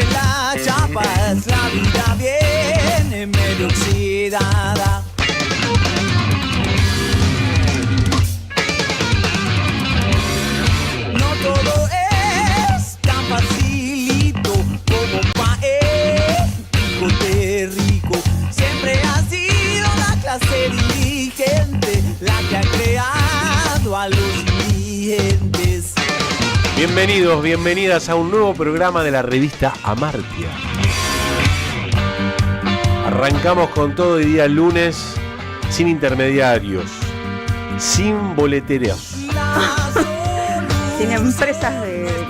entre las chapas la vida viene medio oxidada. No todo es tan facilito como hijo de rico. Siempre ha sido la clase dirigente la que ha creado a los dirigentes. Bienvenidos, bienvenidas a un nuevo programa de la revista Amartya. Arrancamos con todo el día lunes, sin intermediarios, sin boleteros. Sin empresas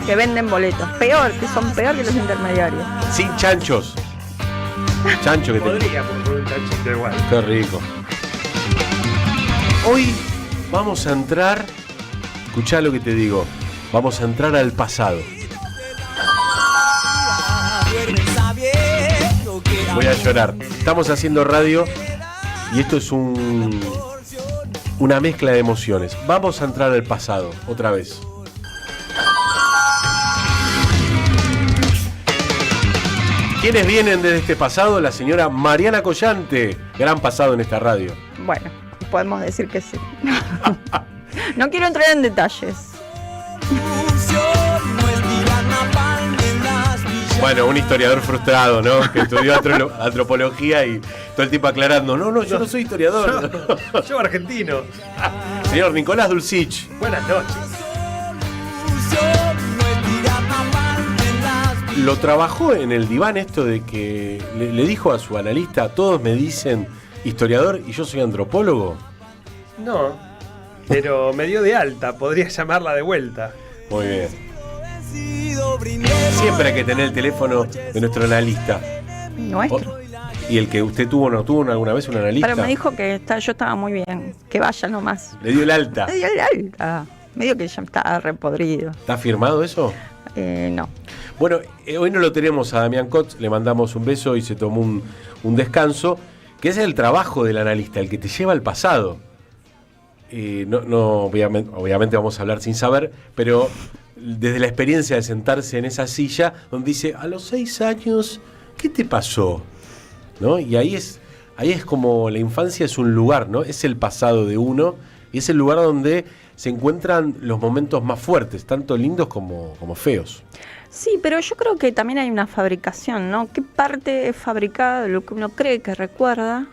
que venden boletos. Que son peor que los intermediarios. Sin chanchos. Chancho que podría por un chanchito igual. Qué rico. Hoy vamos a entrar, escuchá lo que te digo, vamos a entrar al pasado. Voy a llorar. Estamos haciendo radio y esto es una mezcla de emociones. Vamos a entrar al pasado, otra vez. ¿Quiénes vienen desde este pasado? La señora Mariana Collante. Gran pasado en esta radio. Bueno, podemos decir que sí. No quiero entrar en detalles. Bueno, un historiador frustrado, ¿no? Que estudió antropología y todo el tiempo aclarando. No, yo no soy historiador. Yo argentino. Señor Nicolás Dulcich. Buenas noches. Lo trabajó en el diván esto de que le dijo a su analista, todos me dicen historiador y yo soy antropólogo. No, pero me dio de alta, podría llamarla de vuelta. Muy bien. Siempre hay que tener el teléfono de nuestro analista. Nuestro. ¿Y el que usted tuvo, no tuvo alguna vez un analista? Pero me dijo que yo estaba muy bien, que vaya nomás. Le dio el alta. Me dio el alta. Medio que ya estaba repodrido. ¿Está firmado eso? No. Bueno, hoy no lo tenemos a Damián Kotz, le mandamos un beso y se tomó un descanso, que es el trabajo del analista, el que te lleva al pasado. Obviamente vamos a hablar sin saber, pero desde la experiencia de sentarse en esa silla, donde dice, a los 6 años, ¿qué te pasó? ¿No? Y ahí es como la infancia es un lugar, ¿no? Es el pasado de uno, y es el lugar donde se encuentran los momentos más fuertes, tanto lindos como feos. Sí, pero yo creo que también hay una fabricación, ¿no? ¿Qué parte es fabricada de lo que uno cree que recuerda?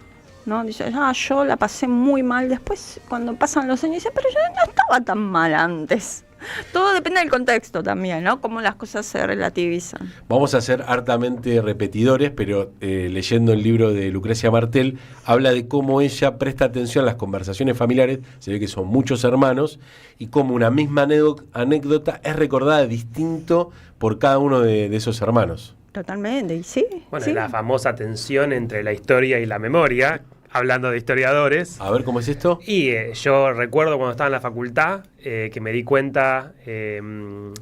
¿No? Dice, yo la pasé muy mal. Después, cuando pasan los años, dice, pero yo no estaba tan mal antes. Todo depende del contexto también, ¿no? Cómo las cosas se relativizan. Vamos a ser hartamente repetidores, pero leyendo el libro de Lucrecia Martel, habla de cómo ella presta atención a las conversaciones familiares, se ve que son muchos hermanos, y cómo una misma anécdota es recordada distinto por cada uno de esos hermanos. Totalmente, y sí. Bueno, sí. La famosa tensión entre la historia y la memoria, hablando de historiadores. A ver, ¿cómo es esto? Y yo recuerdo cuando estaba en la facultad que me di cuenta que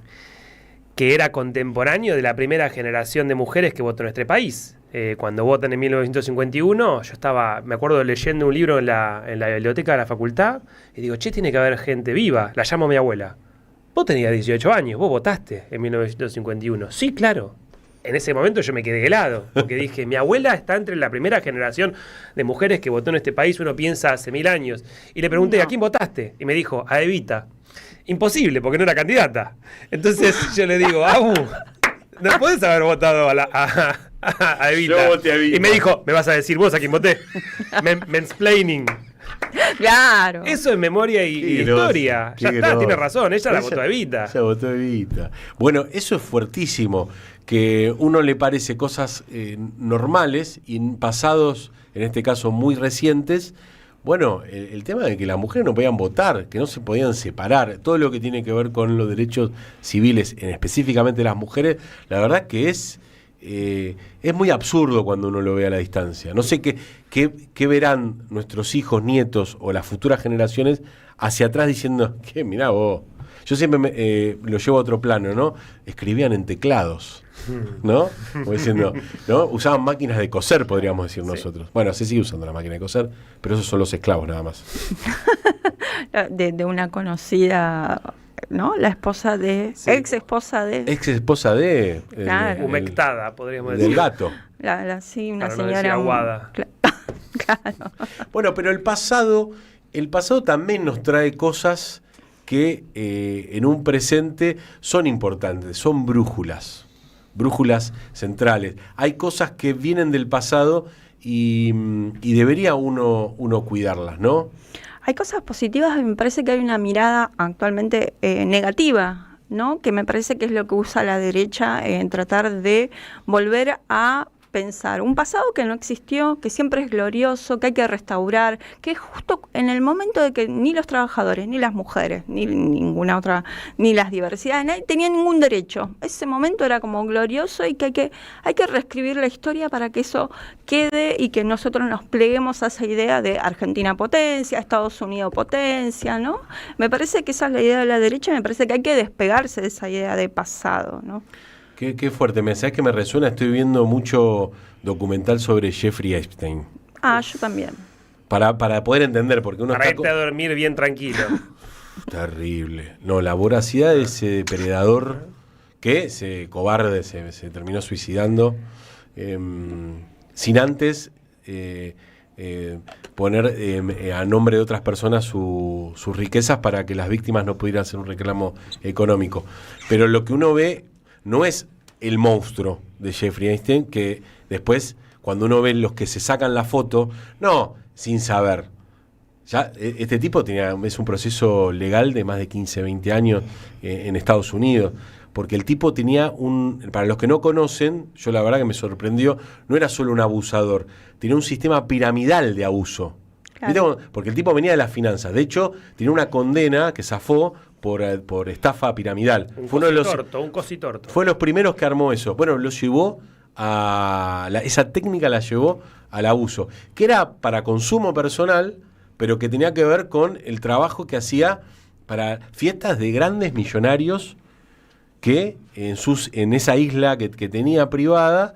era contemporáneo de la primera generación de mujeres que votó en nuestro país. Cuando votan en 1951, me acuerdo leyendo un libro en la biblioteca de la facultad y digo, tiene que haber gente viva. La llamo a mi abuela. Vos tenías 18 años, vos votaste en 1951. Sí, claro. En ese momento yo me quedé helado, porque dije, mi abuela está entre la primera generación de mujeres que votó en este país, uno piensa hace 1000 años. Y le pregunté, ¿a quién votaste? Y me dijo, a Evita. Imposible, porque no era candidata. Entonces yo le digo, Abu, no podés haber votado a Evita. Yo voté a Evita. Y me dijo, ¿me vas a decir vos a quién voté? Mansplaining. Claro. Eso es memoria y historia. Ya está, tiene razón, ella la votó a Evita. Ella votó a Evita. Bueno, eso es fuertísimo, que uno le parece cosas normales y en pasados, en este caso muy recientes. Bueno, el tema de que las mujeres no podían votar, que no se podían separar, todo lo que tiene que ver con los derechos civiles, específicamente las mujeres, la verdad que es muy absurdo cuando uno lo ve a la distancia. No sé qué verán nuestros hijos, nietos o las futuras generaciones hacia atrás diciendo, que mirá vos. Yo siempre lo llevo a otro plano, ¿no? Escribían en teclados, ¿no? Como diciendo, ¿no? Usaban máquinas de coser, podríamos decir nosotros. Bueno, se sigue usando la máquina de coser, pero esos son los esclavos nada más. De una conocida ¿no? La esposa de, Sí. ex esposa de, Ex esposa de... Claro. Humectada, podríamos del decir. gato. sí, una Para no señora decir aguada. Claro. Bueno, pero el pasado también nos trae cosas que en un presente son importantes, son brújulas centrales. Hay cosas que vienen del pasado y debería uno cuidarlas, ¿no? Hay cosas positivas y me parece que hay una mirada actualmente negativa, ¿no? Que me parece que es lo que usa la derecha en tratar de volver a pensar un pasado que no existió, que siempre es glorioso, que hay que restaurar, que es justo en el momento de que ni los trabajadores, ni las mujeres, ni ninguna otra, ni las diversidades, nadie tenía ningún derecho. Ese momento era como glorioso y que hay que reescribir la historia para que eso quede y que nosotros nos pleguemos a esa idea de Argentina potencia, Estados Unidos potencia, ¿no? Me parece que esa es la idea de la derecha, me parece que hay que despegarse de esa idea de pasado, ¿no? Qué fuerte, ¿sabes que me resuena? Estoy viendo mucho documental sobre Jeffrey Epstein. Yo también. Para poder entender, porque uno Para está... irte a dormir bien tranquilo. Terrible. No, la voracidad de ese depredador que cobarde se terminó suicidando sin antes poner a nombre de otras personas sus riquezas para que las víctimas no pudieran hacer un reclamo económico. Pero lo que uno ve no es el monstruo de Jeffrey Epstein, que después, cuando uno ve los que se sacan la foto, no, sin saber. Ya este tipo es un proceso legal de más de 15, 20 años en Estados Unidos, porque el tipo tenía para los que no conocen, yo la verdad que me sorprendió, no era solo un abusador, tenía un sistema piramidal de abuso. Claro. ¿Viste? Porque el tipo venía de las finanzas, de hecho, tiene una condena que zafó por estafa piramidal. Un cositorto. Fue de los primeros que armó eso. Bueno, lo llevó esa técnica la llevó al abuso, que era para consumo personal, pero que tenía que ver con el trabajo que hacía para fiestas de grandes millonarios que en esa isla que tenía privada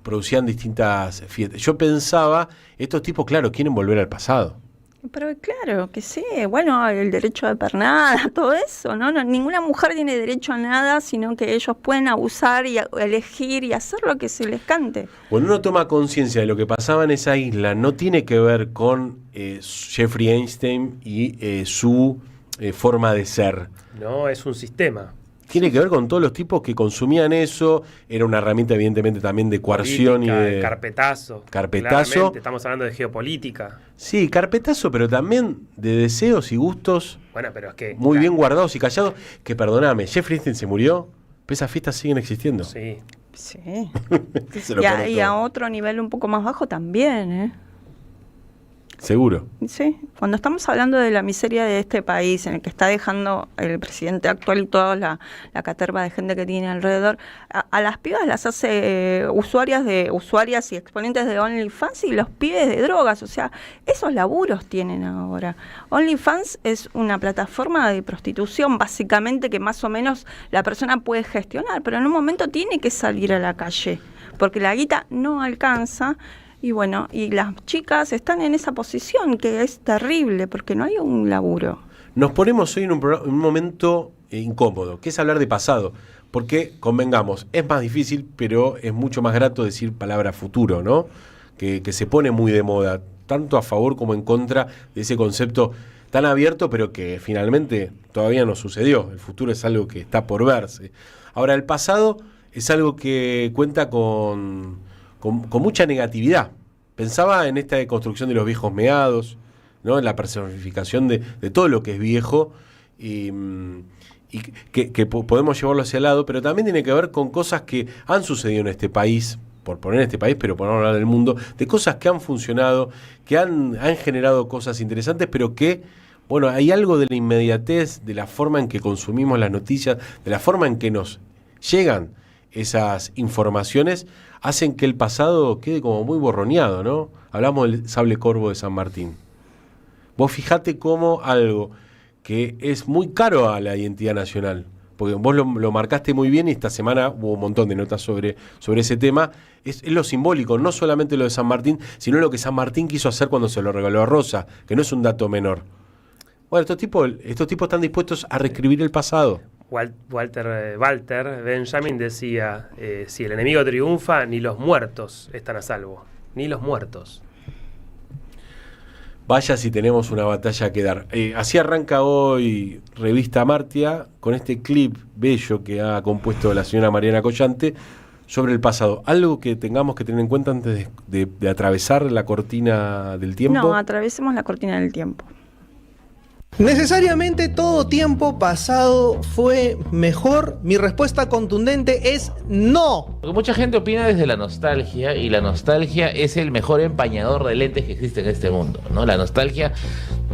producían distintas fiestas. Yo pensaba, estos tipos, claro, quieren volver al pasado. Pero claro que sí, bueno, el derecho de pernada, todo eso, ¿no? Ninguna mujer tiene derecho a nada, sino que ellos pueden abusar y elegir y hacer lo que se les cante. Cuando uno toma conciencia de lo que pasaba en esa isla, no tiene que ver con Jeffrey Epstein y su forma de ser. No, es un sistema. Tiene que ver con todos los tipos que consumían eso. Era una herramienta, evidentemente, también de coerción Política, y de carpetazo. Carpetazo. Claramente, estamos hablando de geopolítica. Sí, carpetazo, pero también de deseos y gustos Bueno, pero es que... muy bien guardados y callados. Que perdóname, Jeffrey Epstein se murió, pero esas fiestas siguen existiendo. Sí. Sí. Se lo Y pone a todo. otro nivel un poco más bajo también, ¿eh? Seguro. Sí, cuando estamos hablando de la miseria de este país, en el que está dejando el presidente actual y toda la caterva de gente que tiene alrededor, a las pibas las hace usuarias y exponentes de OnlyFans y los pibes de drogas, o sea, esos laburos tienen ahora. OnlyFans es una plataforma de prostitución, básicamente, que más o menos la persona puede gestionar, pero en un momento tiene que salir a la calle, porque la guita no alcanza. Y bueno, y las chicas están en esa posición que es terrible porque no hay un laburo. Nos ponemos hoy en un momento incómodo, que es hablar de pasado. Porque, convengamos, es más difícil, pero es mucho más grato decir palabra futuro, ¿no? Que se pone muy de moda, tanto a favor como en contra de ese concepto tan abierto, pero que finalmente todavía no sucedió. El futuro es algo que está por verse. Ahora, el pasado es algo que cuenta con mucha negatividad. Pensaba en esta construcción de los viejos meados, ¿no? En la personificación de todo lo que es viejo y que podemos llevarlo hacia el lado, pero también tiene que ver con cosas que han sucedido en este país, por poner este país, pero por no hablar del mundo, de cosas que han funcionado, que han generado cosas interesantes, pero que, bueno, hay algo de la inmediatez, de la forma en que consumimos las noticias, de la forma en que nos llegan esas informaciones, hacen que el pasado quede como muy borroneado, ¿no? Hablamos del sable corvo de San Martín. Vos fijate cómo algo que es muy caro a la identidad nacional, porque vos lo marcaste muy bien y esta semana hubo un montón de notas sobre ese tema, es lo simbólico, no solamente lo de San Martín, sino lo que San Martín quiso hacer cuando se lo regaló a Rosa, que no es un dato menor. Bueno, estos tipos están dispuestos a reescribir el pasado. Walter Benjamin decía, si el enemigo triunfa, ni los muertos están a salvo. Ni los muertos. Vaya si tenemos una batalla que dar. Así arranca hoy Revista Martia con este clip bello que ha compuesto la señora Mariana Collante sobre el pasado. ¿Algo que tengamos que tener en cuenta antes de atravesar la cortina del tiempo? No, atravesemos la cortina del tiempo. ¿Necesariamente todo tiempo pasado fue mejor? Mi respuesta contundente es no. Porque mucha gente opina desde la nostalgia, y la nostalgia es el mejor empañador de lentes que existe en este mundo, ¿no? La nostalgia,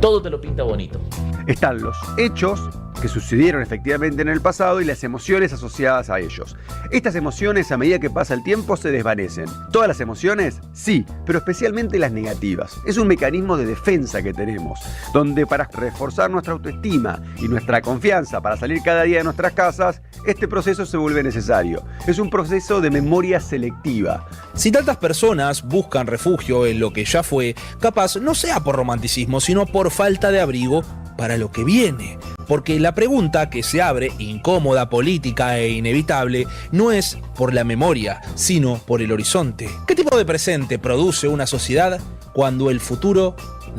todo te lo pinta bonito. Están los hechos que sucedieron efectivamente en el pasado y las emociones asociadas a ellos. Estas emociones, a medida que pasa el tiempo, se desvanecen. ¿Todas las emociones? Sí, pero especialmente las negativas. Es un mecanismo de defensa que tenemos, donde para reforzar nuestra autoestima y nuestra confianza para salir cada día de nuestras casas, este proceso se vuelve necesario. Es un proceso de memoria selectiva. Si tantas personas buscan refugio en lo que ya fue, capaz no sea por romanticismo, sino por falta de abrigo para lo que viene. Porque la pregunta que se abre, incómoda, política e inevitable, no es por la memoria, sino por el horizonte. ¿Qué tipo de presente produce una sociedad cuando el futuro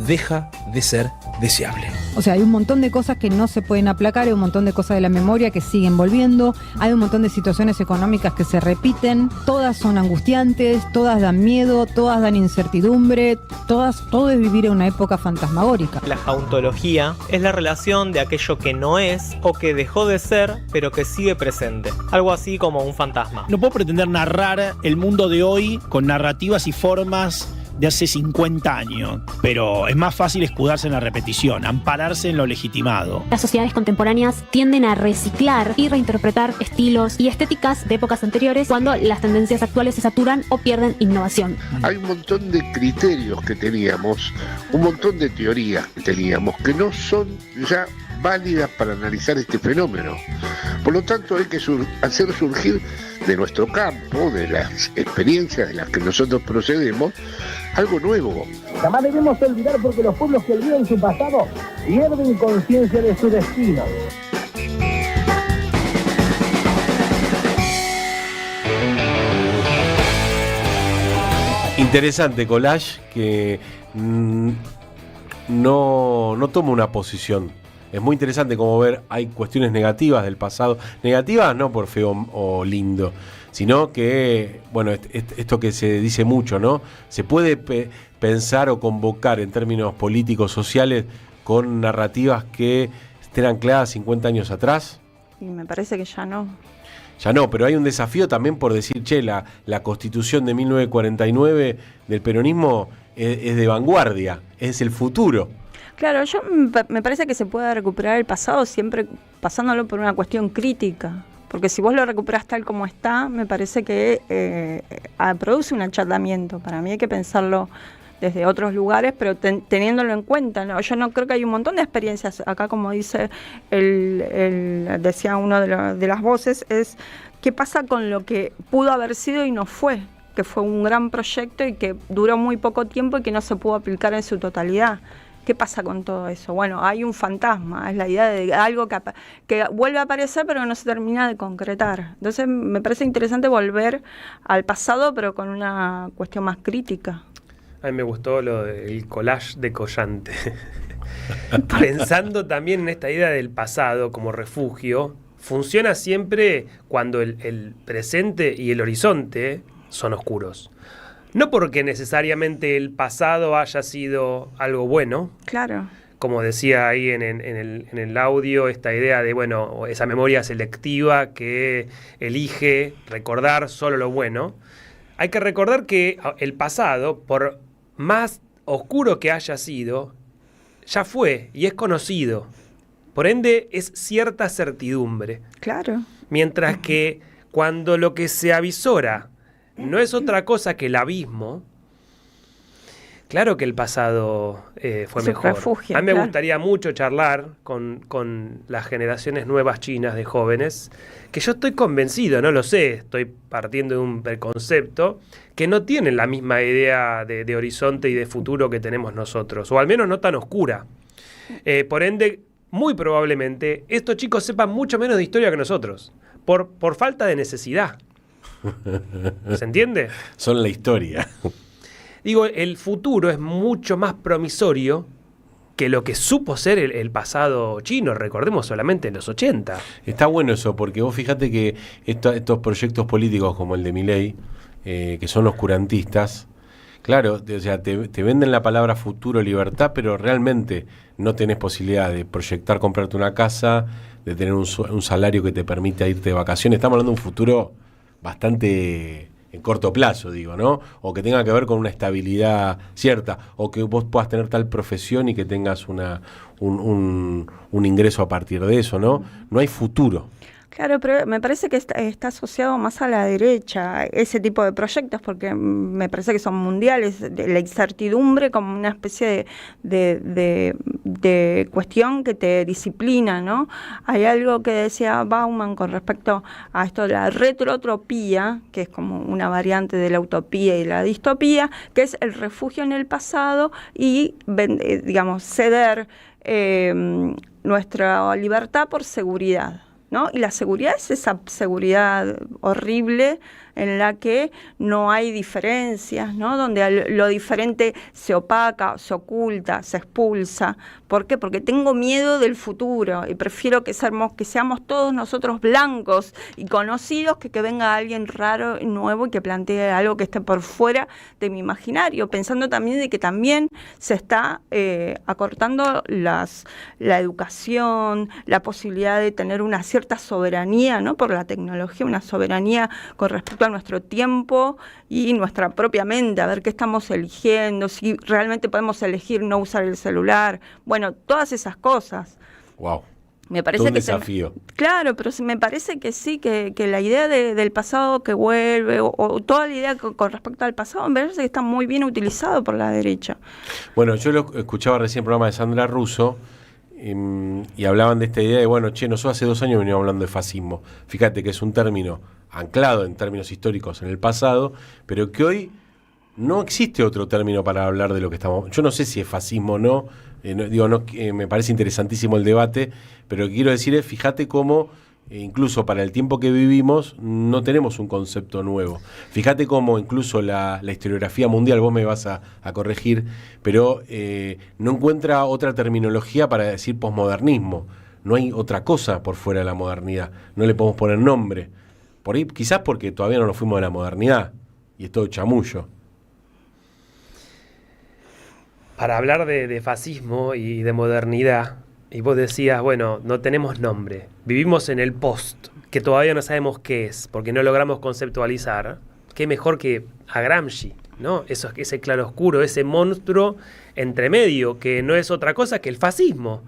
deja de ser deseable? O sea, hay un montón de cosas que no se pueden aplacar, hay un montón de cosas de la memoria que siguen volviendo, hay un montón de situaciones económicas que se repiten, todas son angustiantes, todas dan miedo, todas dan incertidumbre, todo es vivir en una época fantasmagórica. La jauntología es la relación de aquello que no es o que dejó de ser, pero que sigue presente. Algo así como un fantasma. No puedo pretender narrar el mundo de hoy con narrativas y formas de hace 50 años, pero es más fácil escudarse en la repetición, ampararse en lo legitimado. Las sociedades contemporáneas tienden a reciclar y reinterpretar estilos y estéticas de épocas anteriores cuando las tendencias actuales se saturan o pierden innovación. Hay un montón de criterios que teníamos, un montón de teorías que teníamos que no son ya válidas para analizar este fenómeno. Por lo tanto, hay que hacer surgir de nuestro campo, de las experiencias de las que nosotros procedemos, algo nuevo. Jamás debemos olvidar, porque los pueblos que olvidan su pasado pierden conciencia de su destino. Interesante collage que no toma una posición. Es muy interesante como ver, hay cuestiones negativas del pasado. Negativas no por feo o lindo, sino que, bueno, esto que se dice mucho, ¿no? Se puede pensar o convocar en términos políticos, sociales, con narrativas que estén ancladas 50 años atrás. Y me parece que ya no. Ya no, pero hay un desafío también por decir, che, la Constitución de 1949 del peronismo es de vanguardia, es el futuro. Claro, me parece que se puede recuperar el pasado siempre pasándolo por una cuestión crítica. Porque si vos lo recuperás tal como está, me parece que produce un achatamiento. Para mí hay que pensarlo desde otros lugares, pero teniéndolo en cuenta, ¿no? Yo no creo que hay un montón de experiencias acá, como dice decía uno de las voces, es qué pasa con lo que pudo haber sido y no fue, que fue un gran proyecto y que duró muy poco tiempo y que no se pudo aplicar en su totalidad. ¿Qué pasa con todo eso? Bueno, hay un fantasma, es la idea de algo que vuelve a aparecer pero que no se termina de concretar. Entonces me parece interesante volver al pasado, pero con una cuestión más crítica. A mí me gustó lo del collage de Collante. Pensando también en esta idea del pasado como refugio, funciona siempre cuando el presente y el horizonte son oscuros. No porque necesariamente el pasado haya sido algo bueno. Claro. Como decía ahí en el audio, esta idea de, bueno, esa memoria selectiva que elige recordar solo lo bueno. Hay que recordar que el pasado, por más oscuro que haya sido, ya fue y es conocido. Por ende, es cierta certidumbre. Claro. Mientras que cuando lo que se avisora no es otra cosa que el abismo, claro que el pasado fue mejor. Refugio, a mí me claro. gustaría mucho charlar con las generaciones nuevas chinas de jóvenes, que yo estoy convencido, no lo sé, estoy partiendo de un preconcepto, que no tienen la misma idea de horizonte y de futuro que tenemos nosotros, o al menos no tan oscura. Por ende, muy probablemente, estos chicos sepan mucho menos de historia que nosotros, por falta de necesidad. ¿Se entiende? Son la historia. Digo, el futuro es mucho más promisorio que lo que supo ser el pasado chino, recordemos solamente en los 80. Está bueno eso, porque vos fíjate que estos proyectos políticos como el de Milei, que son oscurantistas, claro, o sea, te venden la palabra futuro, libertad, pero realmente no tenés posibilidad de proyectar comprarte una casa, de tener un salario que te permita irte de vacaciones. Estamos hablando de un futuro bastante en corto plazo, digo, ¿no? O que tenga que ver con una estabilidad cierta, o que vos puedas tener tal profesión y que tengas un ingreso a partir de eso, ¿no? No hay futuro. Claro, pero me parece que está asociado más a la derecha, ese tipo de proyectos, porque me parece que son mundiales, la incertidumbre como una especie de cuestión que te disciplina, ¿no? Hay algo que decía Bauman con respecto a esto de la retrotropía, que es como una variante de la utopía y la distopía, que es el refugio en el pasado y, digamos, ceder nuestra libertad por seguridad, ¿no? Y la seguridad es esa seguridad horrible en la que no hay diferencias, ¿no? Donde lo diferente se opaca, se oculta, se expulsa. ¿Por qué? Porque tengo miedo del futuro y prefiero que seamos todos nosotros blancos y conocidos que venga alguien raro y nuevo y que plantee algo que esté por fuera de mi imaginario, pensando también de que también se está acortando la educación, la posibilidad de tener una cierta soberanía, ¿no? Por la tecnología, una soberanía con respecto a nuestro tiempo y nuestra propia mente, a ver qué estamos eligiendo, si realmente podemos elegir no usar el celular, bueno, todas esas cosas. Wow. Me parece un desafío. Claro, pero me parece que sí, que la idea del pasado que vuelve, o toda la idea con respecto al pasado, me parece que está muy bien utilizado por la derecha. Bueno, yo lo escuchaba recién el programa de Sandra Russo, y hablaban de esta idea de, bueno, nosotros hace 2 años veníamos hablando de fascismo. Fíjate que es un término anclado en términos históricos en el pasado, pero que hoy no existe otro término para hablar de lo que estamos. Yo no sé si es fascismo o no, me parece interesantísimo el debate, pero lo que quiero decir es, fíjate cómo incluso para el tiempo que vivimos no tenemos un concepto nuevo. Fíjate cómo incluso la historiografía mundial, vos me vas a corregir, pero no encuentra otra terminología para decir posmodernismo. No hay otra cosa por fuera de la modernidad, no le podemos poner nombre. Por ahí, quizás porque todavía no nos fuimos de la modernidad y es todo chamullo. Para hablar de fascismo y de modernidad, y vos decías, bueno, no tenemos nombre, vivimos en el post, que todavía no sabemos qué es, porque no logramos conceptualizar, qué mejor que a Gramsci, ¿no? Ese claroscuro, ese monstruo entre medio, que no es otra cosa que el fascismo.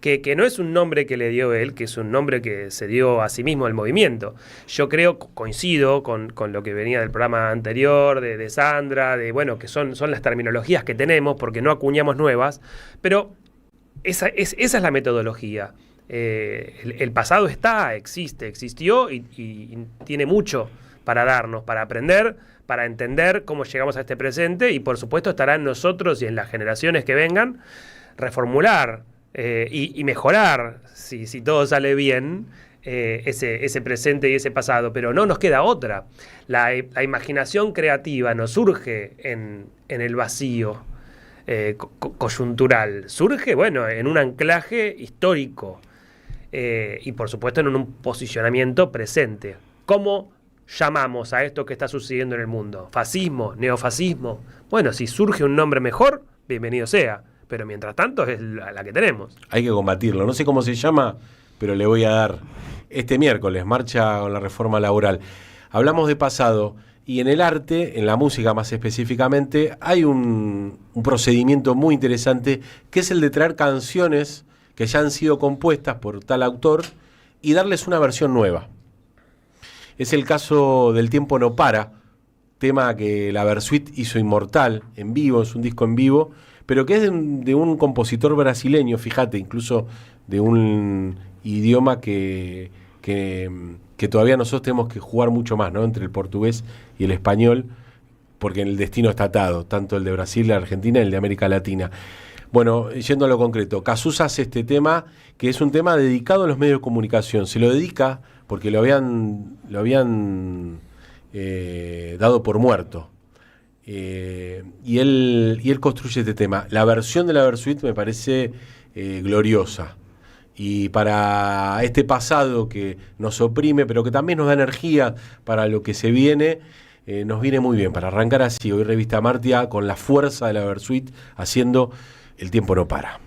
Que no es un nombre que le dio él, que es un nombre que se dio a sí mismo el movimiento. Yo creo, coincido con lo que venía del programa anterior, de Sandra, que son las terminologías que tenemos, porque no acuñamos nuevas, pero esa es la metodología. El pasado existió y tiene mucho para darnos, para aprender, para entender cómo llegamos a este presente, y por supuesto estará en nosotros y en las generaciones que vengan reformular y mejorar, si todo sale bien, ese presente y ese pasado, pero no nos queda otra. La imaginación creativa no surge en el vacío coyuntural, surge, en un anclaje histórico y por supuesto en un posicionamiento presente. ¿Cómo llamamos a esto que está sucediendo en el mundo? ¿Fascismo? ¿Neofascismo? Bueno, si surge un nombre mejor, bienvenido sea. Pero mientras tanto es la que tenemos. Hay que combatirlo. No sé cómo se llama, pero le voy a dar este miércoles, marcha con la reforma laboral. Hablamos de pasado y en el arte, en la música más específicamente, hay un procedimiento muy interesante que es el de traer canciones que ya han sido compuestas por tal autor y darles una versión nueva. Es el caso del Tiempo no para, tema que la Versuit hizo inmortal en vivo, es un disco en vivo, pero que es de un compositor brasileño, fíjate, incluso de un idioma que todavía nosotros tenemos que jugar mucho más, ¿no? Entre el portugués y el español, porque el destino está atado, tanto el de Brasil, la Argentina y el de América Latina. Bueno, yendo a lo concreto, Casusa hace este tema, que es un tema dedicado a los medios de comunicación. Se lo dedica porque lo habían dado por muerto. Y él construye este tema. La versión de la Versuit me parece gloriosa. Y para este pasado que nos oprime, pero que también nos da energía para lo que se viene, nos viene muy bien. Para arrancar así, hoy Revista Martia con la fuerza de la Versuit haciendo El tiempo no para.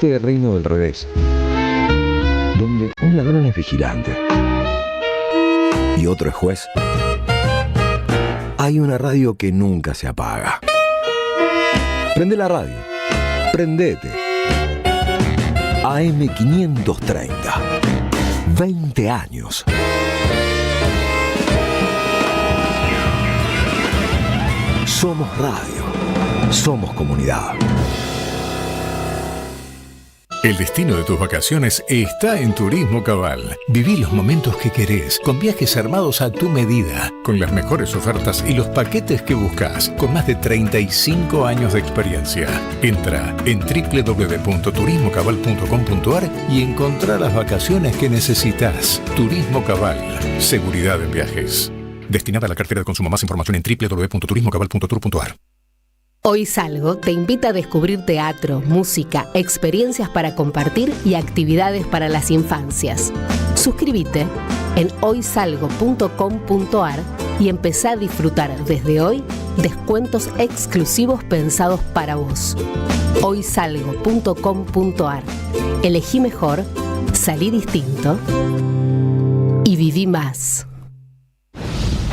este reino del revés, donde un ladrón es vigilante y otro es juez, hay una radio que nunca se apaga. Prende la radio. Prendete. AM530. 20 años. Somos radio. Somos comunidad. El destino de tus vacaciones está en Turismo Cabal. Viví los momentos que querés, con viajes armados a tu medida, con las mejores ofertas y los paquetes que buscas, con más de 35 años de experiencia. Entra en www.turismocabal.com.ar y encontrá las vacaciones que necesitas. Turismo Cabal. Seguridad en viajes. Destinada a la cartera de consumo. Más información en www.turismocabal.tour.ar. Hoy Salgo te invita a descubrir teatro, música, experiencias para compartir y actividades para las infancias. Suscríbete en hoysalgo.com.ar y empezá a disfrutar desde hoy descuentos exclusivos pensados para vos. hoysalgo.com.ar. Elegí mejor, salí distinto y viví más.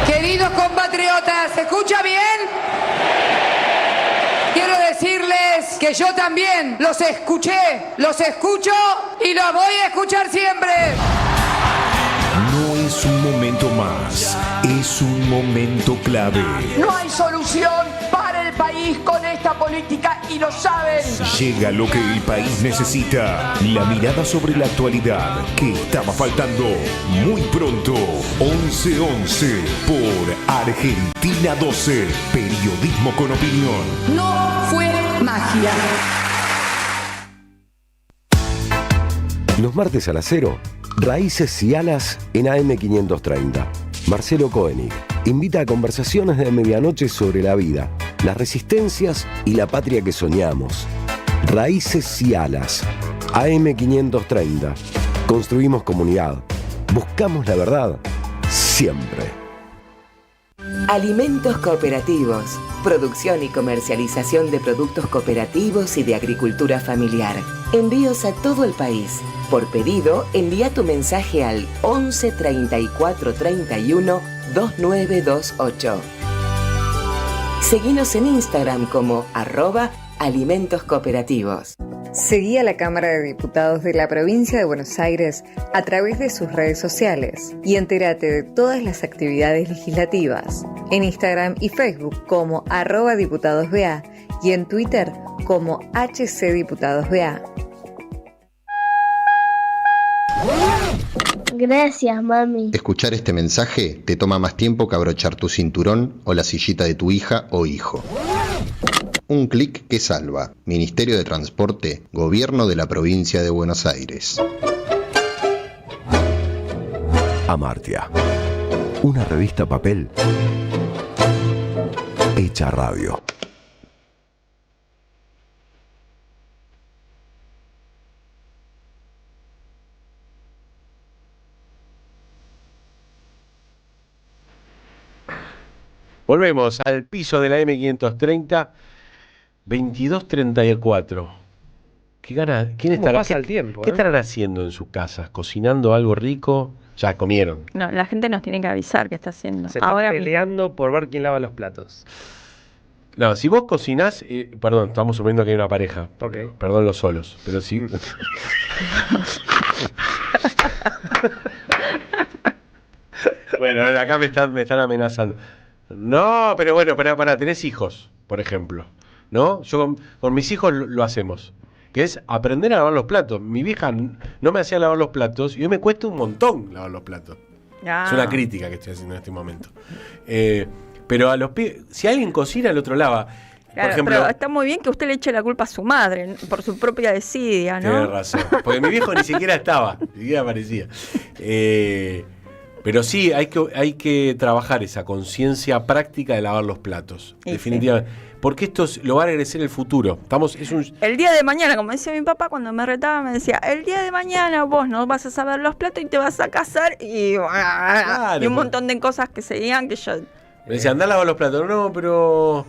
Queridos compatriotas, ¿se escucha bien? Quiero decirles que yo también los escuché, los escucho y los voy a escuchar siempre. No es un momento más, es un momento clave. No hay solución para el país con esta política y lo saben. Llega lo que el país necesita. La mirada sobre la actualidad que estaba faltando. Muy pronto, 11:11 por Argentina 12. Periodismo con opinión. No fue magia. Los martes a las 0, Raíces y Alas en AM530. Marcelo Koenig invita a conversaciones de medianoche sobre la vida, las resistencias y la patria que soñamos. Raíces y Alas, AM530. Construimos comunidad. Buscamos la verdad siempre. Alimentos cooperativos. Producción y comercialización de productos cooperativos y de agricultura familiar. Envíos a todo el país. Por pedido, envía tu mensaje al 11 34 31 2928. Seguinos en Instagram como @alimentos cooperativos. Seguí a la Cámara de Diputados de la Provincia de Buenos Aires a través de sus redes sociales y entérate de todas las actividades legislativas en Instagram y Facebook como @diputadosBA y en Twitter como HCDiputadosBA. Gracias, mami. Escuchar este mensaje te toma más tiempo que abrochar tu cinturón o la sillita de tu hija o hijo. Un clic que salva. Ministerio de Transporte, Gobierno de la Provincia de Buenos Aires. Amartya. Una revista papel hecha radio. Volvemos al piso de la M530, 22:34. ¿Qué gana? ¿Quién estará? Pasa el tiempo, ¿Qué estarán haciendo en sus casas? ¿Cocinando algo rico? Ya comieron. No, la gente nos tiene que avisar qué está haciendo. Se está peleando por ver quién lava los platos. No, si vos cocinás, perdón, estamos suponiendo que hay una pareja. Ok. Perdón los solos, pero sí. Bueno, acá me están amenazando. No, pero bueno, para, tenés hijos, por ejemplo, ¿no? Yo con mis hijos lo hacemos, que es aprender a lavar los platos. Mi vieja no me hacía lavar los platos y hoy me cuesta un montón lavar los platos. Es una crítica que estoy haciendo en este momento. Pero a los pibes, si alguien cocina, el otro lava. Claro, por ejemplo, pero está muy bien que usted le eche la culpa a su madre por su propia desidia, ¿no? Tiene razón, porque mi viejo ni siquiera estaba, ni siquiera aparecía. Pero sí, hay que trabajar esa conciencia práctica de lavar los platos, definitivamente. Sí. Porque lo va a regresar el futuro. El día de mañana, como decía mi papá cuando me retaba, me decía, el día de mañana vos no vas a saber los platos y te vas a casar y un montón de cosas que seguían que yo... Me decía, andá a lavar los platos. No, pero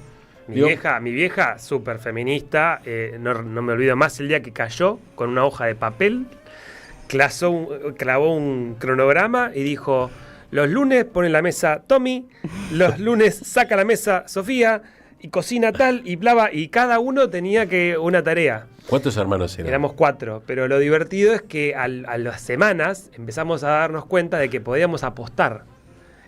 Mi vieja, súper feminista, no me olvido más el día que cayó con una hoja de papel, clavó un cronograma y dijo: los lunes pone la mesa Tommy, los lunes saca la mesa Sofía y cocina tal y blava, y cada uno tenía una tarea. ¿Cuántos hermanos eran? Éramos 4, pero lo divertido es que a las semanas empezamos a darnos cuenta de que podíamos apostar.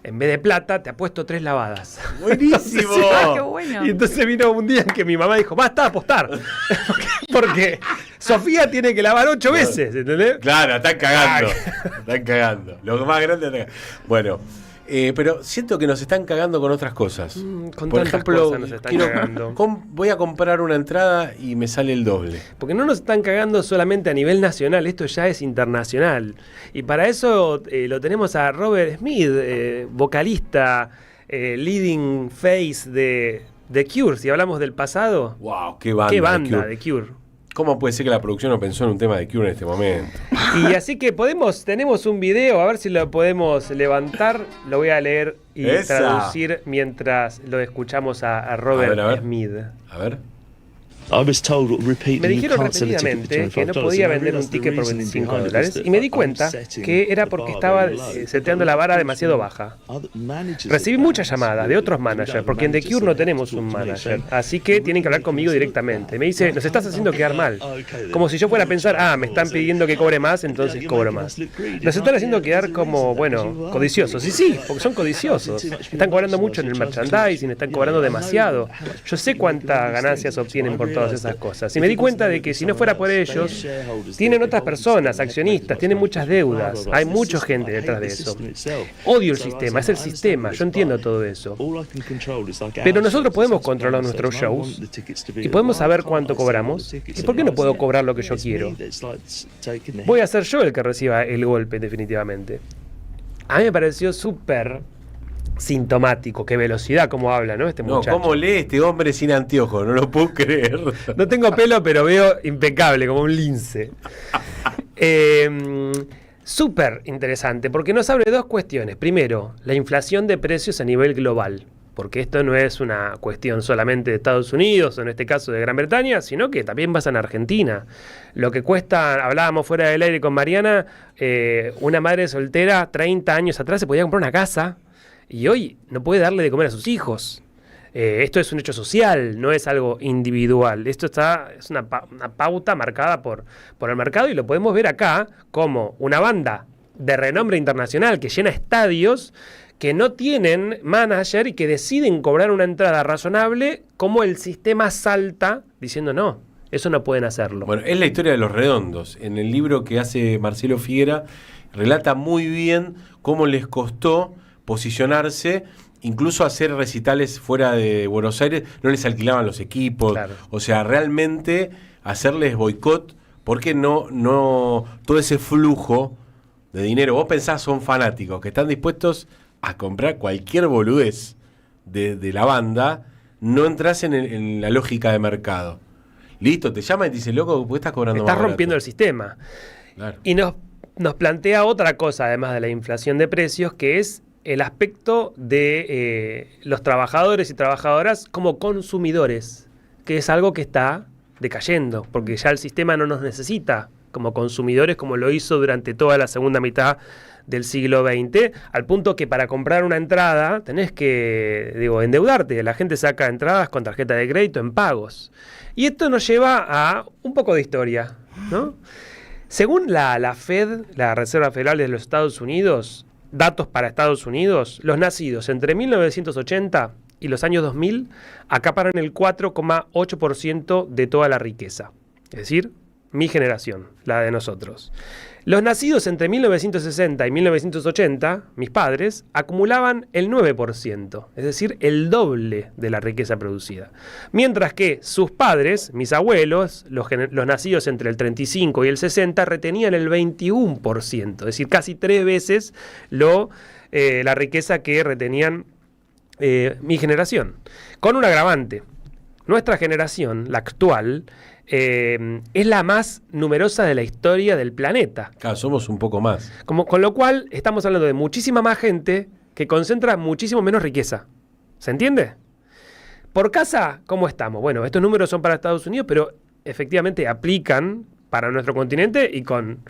En vez de plata, te apuesto 3 lavadas. ¡Buenísimo! ¡Qué bueno! Y entonces vino un día en que mi mamá dijo: basta apostar. Porque Sofía tiene que lavar 8 veces, ¿entendés? Claro, están cagando. Están cagando. Lo más grande están cagando. Bueno, pero siento que nos están cagando con otras cosas. Con Por tantas ejemplo, cosas nos están cagando. Voy a comprar una entrada y me sale el doble. Porque no nos están cagando solamente a nivel nacional, esto ya es internacional. Y para eso lo tenemos a Robert Smith, vocalista, leading face de The Cure. Si hablamos del pasado, ¡wow! ¡Qué banda! ¿Qué banda The Cure? ¿Cómo puede ser que la producción no pensó en un tema de Cure en este momento? Y así que tenemos un video, a ver si lo podemos levantar. Lo voy a leer y traducir mientras lo escuchamos a Robert Smith. A ver. Me dijeron repetidamente que no podía vender un ticket por $25 y me di cuenta que era porque estaba seteando la vara demasiado baja. Recibí muchas llamadas de otros managers, porque en The Cure no tenemos un manager, así que tienen que hablar conmigo directamente. Me dice: nos estás haciendo quedar mal. Como si yo fuera a pensar: me están pidiendo que cobre más, entonces cobro más. Nos están haciendo quedar como, codiciosos. Y sí, porque son codiciosos. Están cobrando mucho en el merchandising, están cobrando demasiado. Yo sé cuántas ganancias obtienen por todas esas cosas. Y me di cuenta de que si no fuera por ellos, tienen otras personas, accionistas, tienen muchas deudas, hay mucha gente detrás de eso. Odio el sistema, es el sistema, yo entiendo todo eso. Pero nosotros podemos controlar nuestros shows y podemos saber cuánto cobramos. ¿Y por qué no puedo cobrar lo que yo quiero? Voy a ser yo el que reciba el golpe, definitivamente. A mí me pareció súper sintomático. Qué velocidad, cómo habla, ¿no? Este muchacho. ¿Cómo lee este hombre sin anteojos? No lo puedo creer. No tengo pelo, pero veo impecable, como un lince. Súper interesante, porque nos habla de 2 cuestiones. Primero, la inflación de precios a nivel global, porque esto no es una cuestión solamente de Estados Unidos, o en este caso de Gran Bretaña, sino que también pasa en Argentina. Lo que cuesta, hablábamos fuera del aire con Mariana, una madre soltera 30 años atrás se podía comprar una casa, y hoy no puede darle de comer a sus hijos. Esto es un hecho social, no es algo individual. Esto es una pauta marcada por el mercado, y lo podemos ver acá como una banda de renombre internacional que llena estadios, que no tienen manager y que deciden cobrar una entrada razonable, como el sistema salta diciendo: no, eso no pueden hacerlo. Bueno, es la historia de Los Redondos. En el libro que hace Marcelo Figuera, relata muy bien cómo les costó posicionarse, incluso hacer recitales fuera de Buenos Aires, no les alquilaban los equipos, claro. O sea, realmente hacerles boicot, porque no todo ese flujo de dinero, vos pensás, son fanáticos que están dispuestos a comprar cualquier boludez de la banda, no entras en la lógica de mercado. Listo, te llama y te dice: loco, ¿por qué estás cobrando más? Estás rompiendo el sistema. Claro. Y nos plantea otra cosa, además de la inflación de precios, que es el aspecto de los trabajadores y trabajadoras como consumidores, que es algo que está decayendo, porque ya el sistema no nos necesita como consumidores como lo hizo durante toda la segunda mitad del siglo XX, al punto que para comprar una entrada tenés que endeudarte. La gente saca entradas con tarjeta de crédito en pagos. Y esto nos lleva a un poco de historia, ¿no? Según la Fed, la Reserva Federal de los Estados Unidos, datos para Estados Unidos, los nacidos entre 1980 y los años 2000 acaparan el 4,8% de toda la riqueza. Es decir, mi generación, la de nosotros. Los nacidos entre 1960 y 1980, mis padres, acumulaban el 9%, es decir, el doble de la riqueza producida. Mientras que sus padres, mis abuelos, los nacidos entre el 35 y el 60, retenían el 21%, es decir, casi 3 veces la riqueza que retenían mi generación. Con un agravante: nuestra generación, la actual, es la más numerosa de la historia del planeta. Claro, somos un poco más. Con lo cual, estamos hablando de muchísima más gente que concentra muchísimo menos riqueza. ¿Se entiende? Por casa, ¿cómo estamos? Bueno, estos números son para Estados Unidos, pero efectivamente aplican para nuestro continente y con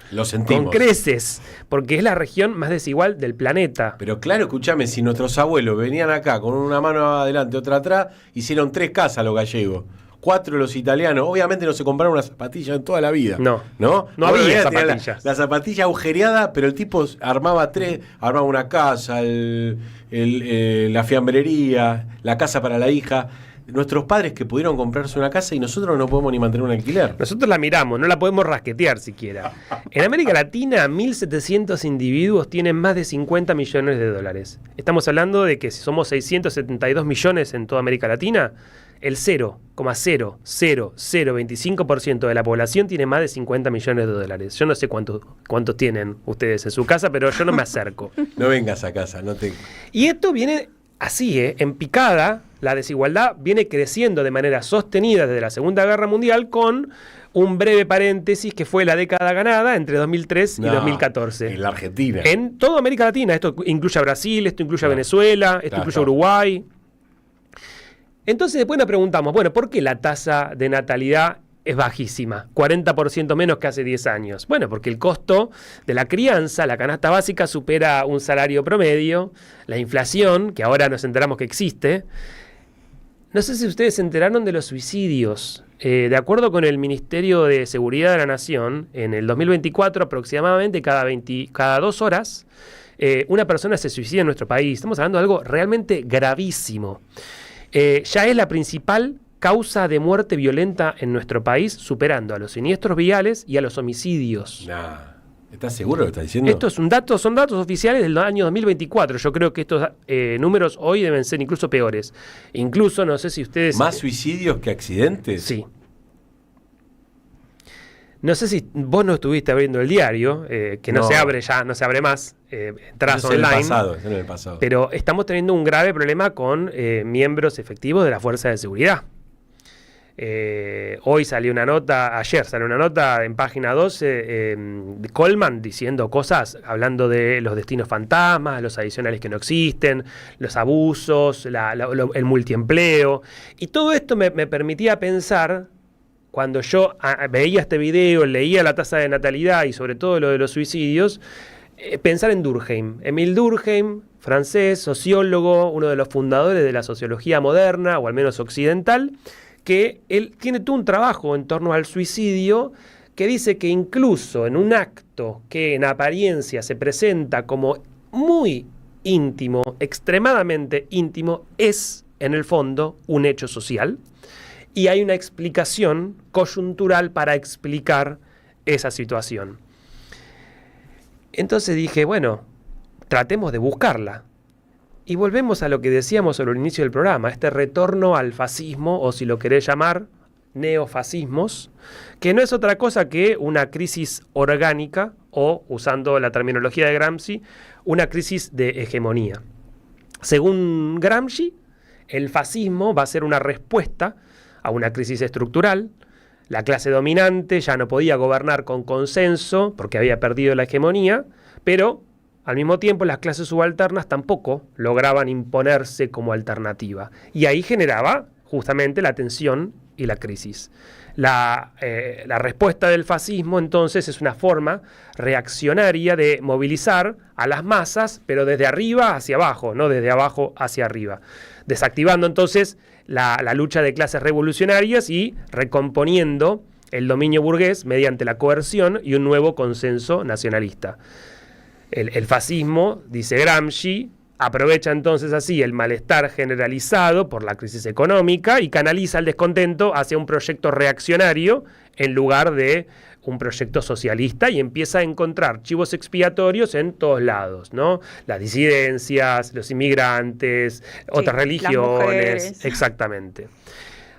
creces, porque es la región más desigual del planeta. Pero claro, escúchame, si nuestros abuelos venían acá con una mano adelante, otra atrás, hicieron 3 casas los gallegos, 4 los italianos, obviamente no se compraron una zapatilla en toda la vida. No había zapatillas. La zapatilla agujereada, pero el tipo armaba una casa, la fiambrería, la casa para la hija. Nuestros padres que pudieron comprarse una casa y nosotros no podemos ni mantener un alquiler. Nosotros la miramos, no la podemos rasquetear siquiera. En América Latina, 1.700 individuos tienen más de 50 millones de dólares. Estamos hablando de que si somos 672 millones en toda América Latina, el 0,00025% de la población tiene más de 50 millones de dólares. Yo no sé cuántos tienen ustedes en su casa, pero yo no me acerco. No vengas a casa, no te... Y esto viene así, en picada. La desigualdad viene creciendo de manera sostenida desde la Segunda Guerra Mundial, con un breve paréntesis que fue la década ganada entre 2003 y 2014. En la Argentina. En toda América Latina. Esto incluye a Brasil, esto incluye a Venezuela, esto incluye a Uruguay. Entonces después nos preguntamos, bueno, ¿por qué la tasa de natalidad es bajísima? 40% menos que hace 10 años. Bueno, porque el costo de la crianza, la canasta básica, supera un salario promedio, la inflación, que ahora nos enteramos que existe. No sé si ustedes se enteraron de los suicidios. De acuerdo con el Ministerio de Seguridad de la Nación, en el 2024 aproximadamente cada 2 horas una persona se suicida en nuestro país. Estamos hablando de algo realmente gravísimo. Ya es la principal causa de muerte violenta en nuestro país, superando a los siniestros viales y a los homicidios. ¿Estás seguro de lo que estás diciendo? Esto es son datos oficiales del año 2024. Yo creo que estos números hoy deben ser incluso peores. Incluso, no sé si ustedes... ¿Más suicidios que accidentes? Sí. No sé si vos no estuviste abriendo el diario, que no se abre ya, no se abre más. Entras online. En el pasado. Pero estamos teniendo un grave problema con miembros efectivos de la Fuerza de Seguridad. Hoy salió una nota, ayer salió una nota en página 12 de Coleman diciendo cosas, hablando de los destinos fantasmas, los adicionales que no existen, los abusos, el multiempleo. Y todo esto me permitía pensar, cuando yo veía este video, leía la tasa de natalidad y sobre todo lo de los suicidios, pensar en Durkheim. Émile Durkheim, francés, sociólogo, uno de los fundadores de la sociología moderna, o al menos occidental, que él tiene todo un trabajo en torno al suicidio, que dice que incluso en un acto que en apariencia se presenta como muy íntimo, extremadamente íntimo, es en el fondo un hecho social, y hay una explicación coyuntural para explicar esa situación. Entonces dije, bueno, tratemos de buscarla. Y volvemos a lo que decíamos sobre el inicio del programa, este retorno al fascismo, o si lo querés llamar, neofascismos, que no es otra cosa que una crisis orgánica, o, usando la terminología de Gramsci, una crisis de hegemonía. Según Gramsci, el fascismo va a ser una respuesta a una crisis estructural. La clase dominante ya no podía gobernar con consenso porque había perdido la hegemonía, pero al mismo tiempo las clases subalternas tampoco lograban imponerse como alternativa. Y ahí generaba justamente la tensión y la crisis. La respuesta del fascismo entonces es una forma reaccionaria de movilizar a las masas, pero desde arriba hacia abajo, no desde abajo hacia arriba, desactivando entonces la lucha de clases revolucionarias y recomponiendo el dominio burgués mediante la coerción y un nuevo consenso nacionalista. El fascismo, dice Gramsci, aprovecha entonces así el malestar generalizado por la crisis económica y canaliza el descontento hacia un proyecto reaccionario en lugar de un proyecto socialista, y empieza a encontrar chivos expiatorios en todos lados, ¿no? Las disidencias, los inmigrantes, otras religiones, exactamente.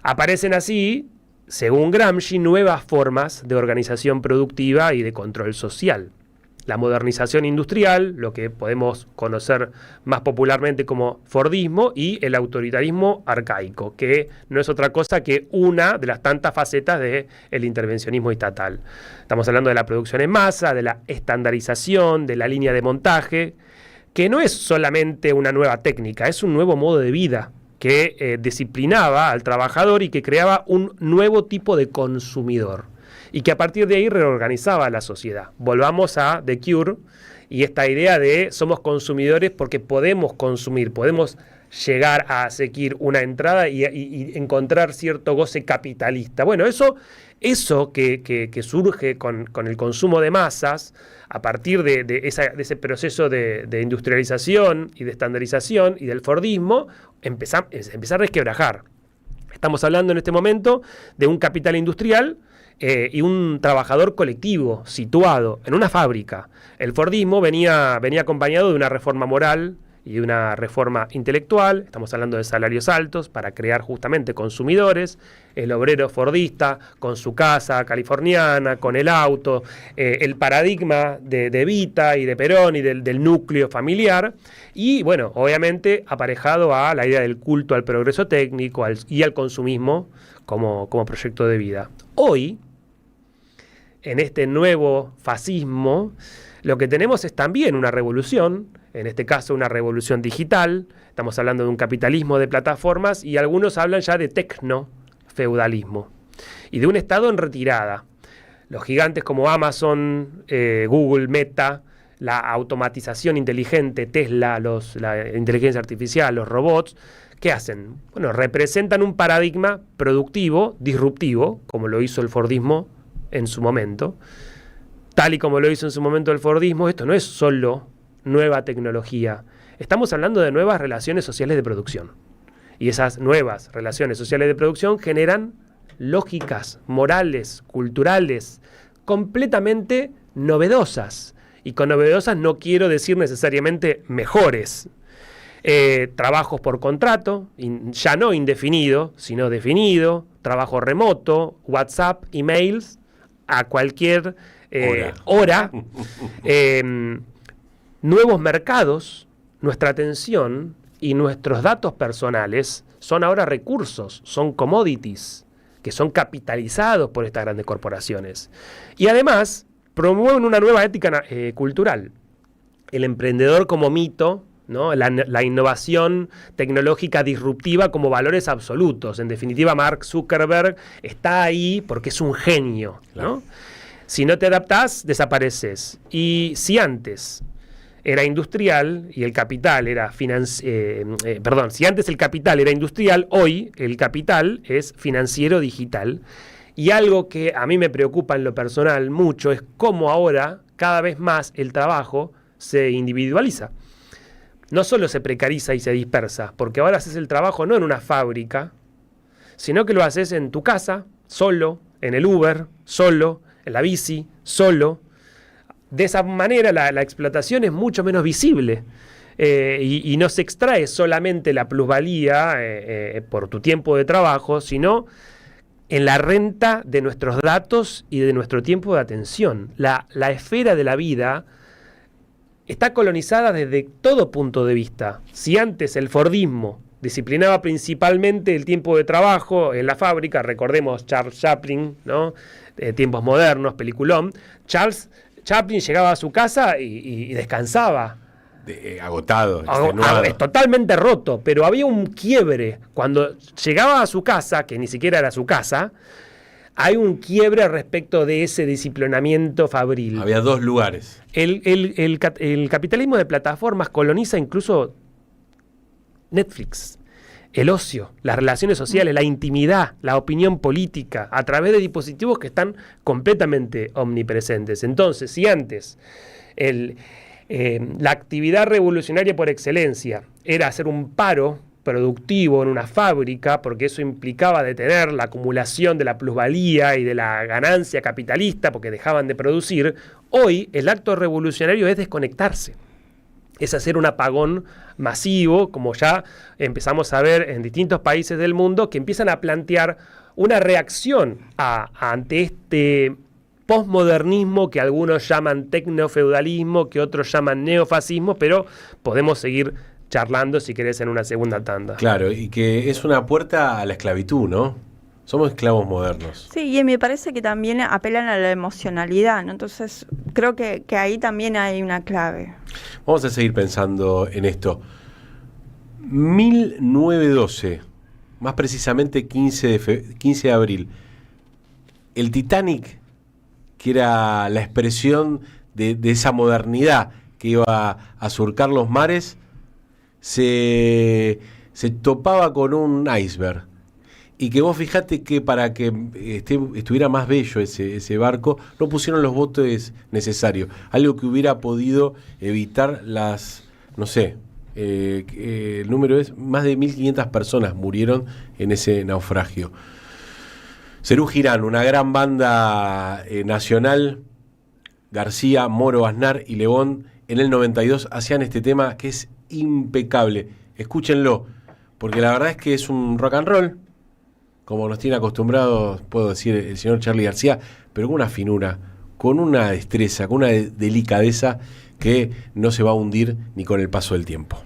Aparecen así, según Gramsci, nuevas formas de organización productiva y de control social. La modernización industrial, lo que podemos conocer más popularmente como Fordismo, y el autoritarismo arcaico, que no es otra cosa que una de las tantas facetas del intervencionismo estatal. Estamos hablando de la producción en masa, de la estandarización, de la línea de montaje, que no es solamente una nueva técnica, es un nuevo modo de vida. que disciplinaba al trabajador y que creaba un nuevo tipo de consumidor y que a partir de ahí reorganizaba la sociedad. Volvamos a The Cure y esta idea de somos consumidores porque podemos consumir, podemos llegar a seguir una entrada y encontrar cierto goce capitalista. Bueno, eso que surge con el consumo de masas, a partir de ese proceso de industrialización y de estandarización y del Fordismo, empezar a resquebrajar. Estamos hablando en este momento de un capital industrial y un trabajador colectivo situado en una fábrica. El Fordismo venía acompañado de una reforma moral y de una reforma intelectual. Estamos hablando de salarios altos para crear justamente consumidores. El obrero fordista con su casa californiana, con el auto, el paradigma de Evita y de Perón y del núcleo familiar. Y bueno, obviamente aparejado a la idea del culto al progreso técnico y al consumismo como proyecto de vida. Hoy, en este nuevo fascismo, lo que tenemos es también una revolución, en este caso una revolución digital. Estamos hablando de un capitalismo de plataformas y algunos hablan ya de tecno-feudalismo y de un Estado en retirada. Los gigantes como Amazon, Google, Meta, la automatización inteligente, Tesla, la inteligencia artificial, los robots, ¿qué hacen? Bueno, representan un paradigma productivo, disruptivo, como lo hizo el Fordismo en su momento. Tal y como lo hizo en su momento el Fordismo, esto no es solo nueva tecnología. Estamos hablando de nuevas relaciones sociales de producción. Y esas nuevas relaciones sociales de producción generan lógicas, morales, culturales, completamente novedosas. Y con novedosas no quiero decir necesariamente mejores. Trabajos por contrato, ya no indefinido, sino definido, trabajo remoto, WhatsApp, emails, a cualquier hora. Nuevos mercados, nuestra atención y nuestros datos personales son ahora recursos, son commodities, que son capitalizados por estas grandes corporaciones. Y además promueven una nueva ética cultural. El emprendedor como mito, ¿no? La innovación tecnológica disruptiva como valores absolutos. En definitiva, Mark Zuckerberg está ahí porque es un genio, ¿no? Si no te adaptás, desapareces. Y si antes era industrial y el capital era si antes el capital era industrial, hoy el capital es financiero digital. Y algo que a mí me preocupa en lo personal mucho es cómo ahora cada vez más el trabajo se individualiza. No solo se precariza y se dispersa, porque ahora haces el trabajo no en una fábrica, sino que lo haces en tu casa, solo, en el Uber, solo, en la bici, solo. De esa manera la explotación es mucho menos visible y no se extrae solamente la plusvalía por tu tiempo de trabajo, sino en la renta de nuestros datos y de nuestro tiempo de atención. La esfera de la vida está colonizada desde todo punto de vista. Si antes el Fordismo disciplinaba principalmente el tiempo de trabajo en la fábrica, recordemos Charles Chaplin, ¿no? Tiempos modernos, peliculón, Charles Chaplin llegaba a su casa y descansaba. Agotado, totalmente roto, pero había un quiebre. Cuando llegaba a su casa, que ni siquiera era su casa, hay un quiebre respecto de ese disciplinamiento fabril. Había dos lugares. El capitalismo de plataformas coloniza incluso Netflix, el ocio, las relaciones sociales, la intimidad, la opinión política, a través de dispositivos que están completamente omnipresentes. Entonces, si antes la actividad revolucionaria por excelencia era hacer un paro productivo en una fábrica, porque eso implicaba detener la acumulación de la plusvalía y de la ganancia capitalista, porque dejaban de producir, hoy el acto revolucionario es desconectarse. Es hacer un apagón masivo, como ya empezamos a ver en distintos países del mundo, que empiezan a plantear una reacción ante este posmodernismo que algunos llaman tecnofeudalismo, que otros llaman neofascismo, pero podemos seguir charlando si querés en una segunda tanda. Claro, y que es una puerta a la esclavitud, ¿no? Somos esclavos modernos. Sí, y me parece que también apelan a la emocionalidad, ¿no? Entonces, creo que ahí también hay una clave. Vamos a seguir pensando en esto. 1912, más precisamente 15 de abril. El Titanic, que era la expresión de esa modernidad que iba a surcar los mares, se topaba con un iceberg. Y que vos fijate que para que estuviera más bello ese barco, no pusieron los botes necesarios. Algo que hubiera podido evitar el número es, más de 1.500 personas murieron en ese naufragio. Serú Girán, una gran banda nacional, García, Moro, Aznar y Lebón, en el 92 hacían este tema que es impecable. Escúchenlo, porque la verdad es que es un rock and roll, como nos tiene acostumbrados, puedo decir, el señor Charly García, pero con una finura, con una destreza, con una delicadeza que no se va a hundir ni con el paso del tiempo.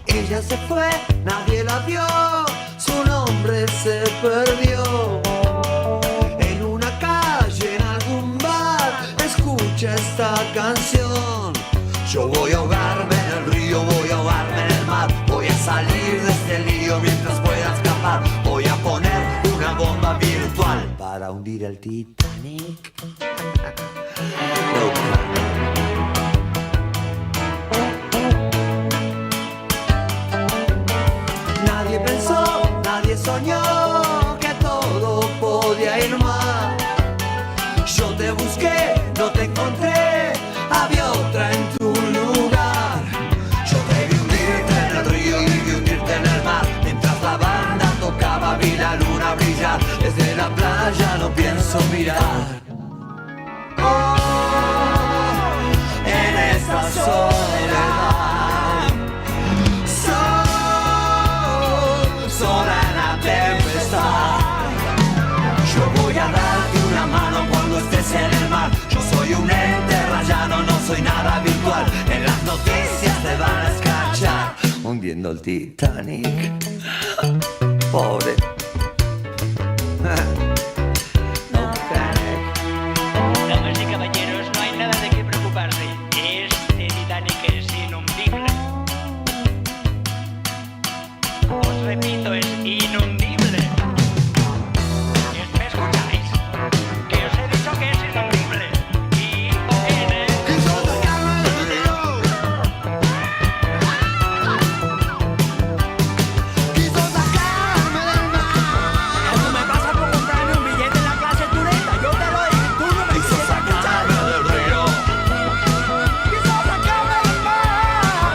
Ella se fue, nadie la vio, su nombre se perdió. En una calle, en algún bar, escucha esta canción. Yo voy a ahogarme en el río, voy a ahogarme en el mar. Voy a salir de este lío mientras pueda escapar. Voy a poner una bomba virtual para hundir el Titanic. Nadie pensó, nadie soñó que todo podía ir mal. Yo te busqué, no te encontré, había otra en tu lugar. Yo te vi hundirte en el río y vi hundirte en el mar. Mientras la banda tocaba vi la luna brillar. Desde la playa no pienso mirar. Oh, en esta soledad. Sola en la tempestad. Yo voy a darte una mano cuando estés en el mar. Yo soy un ente rayano, no soy nada virtual. En las noticias te van a escarchar hundiendo el Titanic. Pobre. Damas y caballeros, no hay nada de qué preocuparse. Este Titanic es inundible. Os repito, es inundible. ¿Me escucháis? Que os he dicho que es inundible. Quiso sacarme del mar. Eso me pasa por comprarme un billete en la clase turista. Yo te lo dije, tú no me quisiste escuchar. Del río. Quiso sacarme del mar.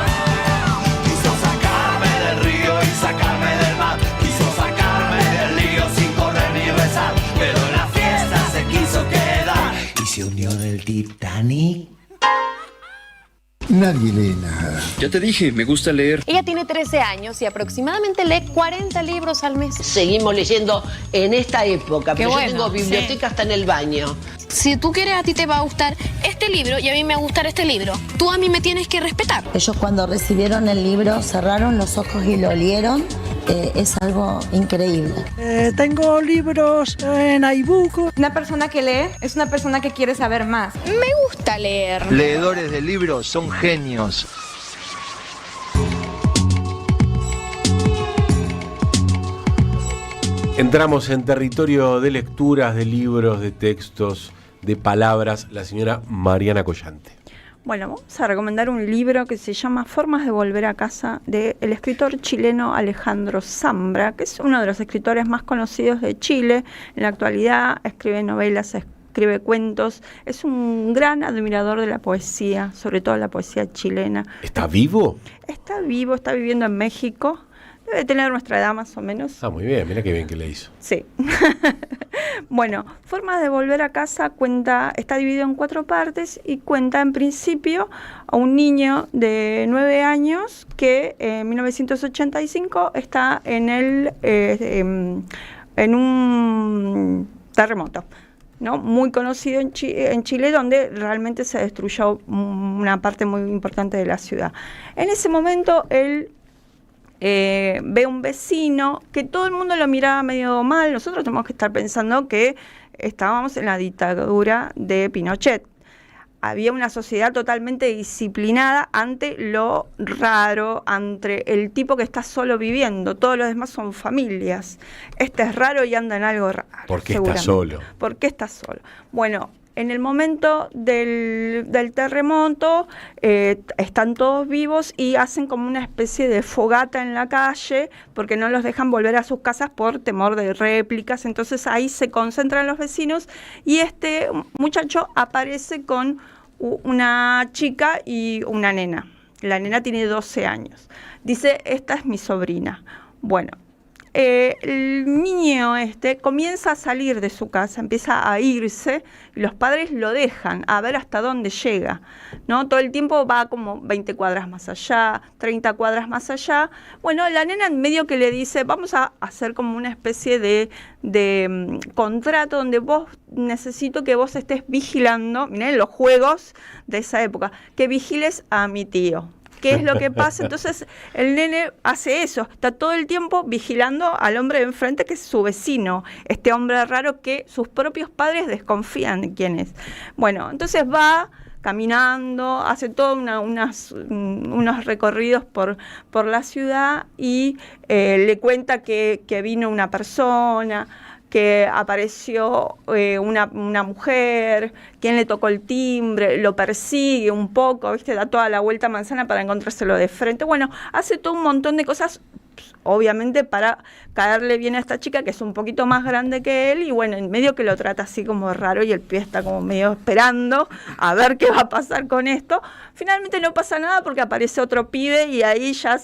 Quiso sacarme del río y sacarme del mar. Quiso sacarme del lío sin correr ni rezar. Pero en la fiesta se quiso quedar y se unió en el Titanic. Nadie lee nada. Ya te dije, me gusta leer. Ella tiene 13 años y aproximadamente lee 40 libros al mes. Seguimos leyendo en esta época, Qué pero bueno, yo tengo biblioteca hasta en el baño. Si tú quieres, a ti te va a gustar este libro y a mí me va a gustar este libro. Tú a mí me tienes que respetar. Ellos cuando recibieron el libro cerraron los ojos y lo olieron. Es algo increíble. Tengo libros en iBook. Una persona que lee es una persona que quiere saber más. Me gusta leer. Leedores de libros son genios. Entramos en territorio de lecturas, de libros, de textos, de palabras. La señora Mariana Collante. Bueno, vamos a recomendar un libro que se llama Formas de volver a casa, del escritor chileno Alejandro Zambra, que es uno de los escritores más conocidos de Chile. En la actualidad escribe novelas, escribe cuentos. Es un gran admirador de la poesía, sobre todo la poesía chilena. ¿Está vivo? Está vivo, está viviendo en México. Debe tener nuestra edad más o menos. Ah, muy bien, mira qué bien que le hizo. Sí. Bueno, Formas de volver a casa está dividido en 4 partes y cuenta en principio a un niño de 9 años que en 1985 está en un terremoto. ¿no? Muy conocido en Chile, donde realmente se destruyó una parte muy importante de la ciudad. En ese momento él ve un vecino que todo el mundo lo miraba medio mal. Nosotros tenemos que estar pensando que estábamos en la dictadura de Pinochet. Había una sociedad totalmente disciplinada ante lo raro, ante el tipo que está solo viviendo. Todos los demás son familias. Este es raro y anda en algo raro. ¿Por qué está solo? ¿Por qué está solo? Bueno, en el momento del terremoto están todos vivos y hacen como una especie de fogata en la calle porque no los dejan volver a sus casas por temor de réplicas. Entonces ahí se concentran los vecinos y este muchacho aparece con una chica y una nena. La nena tiene 12 años. Dice, esta es mi sobrina. Bueno, el niño comienza a salir de su casa, empieza a irse, y los padres lo dejan a ver hasta dónde llega, ¿no? Todo el tiempo va como 20 cuadras más allá, 30 cuadras más allá. Bueno, la nena en medio que le dice, vamos a hacer como una especie de contrato donde necesito que vos estés vigilando, miren los juegos de esa época, que vigiles a mi tío. ¿Qué es lo que pasa? Entonces el nene hace eso, está todo el tiempo vigilando al hombre de enfrente, que es su vecino, este hombre raro que sus propios padres desconfían de quién es. Bueno, entonces va caminando, hace todos unos recorridos por la ciudad y le cuenta que vino una persona, que apareció una mujer, quien le tocó el timbre, lo persigue un poco, ¿viste? Da toda la vuelta a manzana para encontrárselo de frente. Bueno, hace todo un montón de cosas, obviamente para caerle bien a esta chica, que es un poquito más grande que él, y bueno, en medio que lo trata así como raro, y el pibe está como medio esperando a ver qué va a pasar con esto. Finalmente no pasa nada porque aparece otro pibe y ahí ya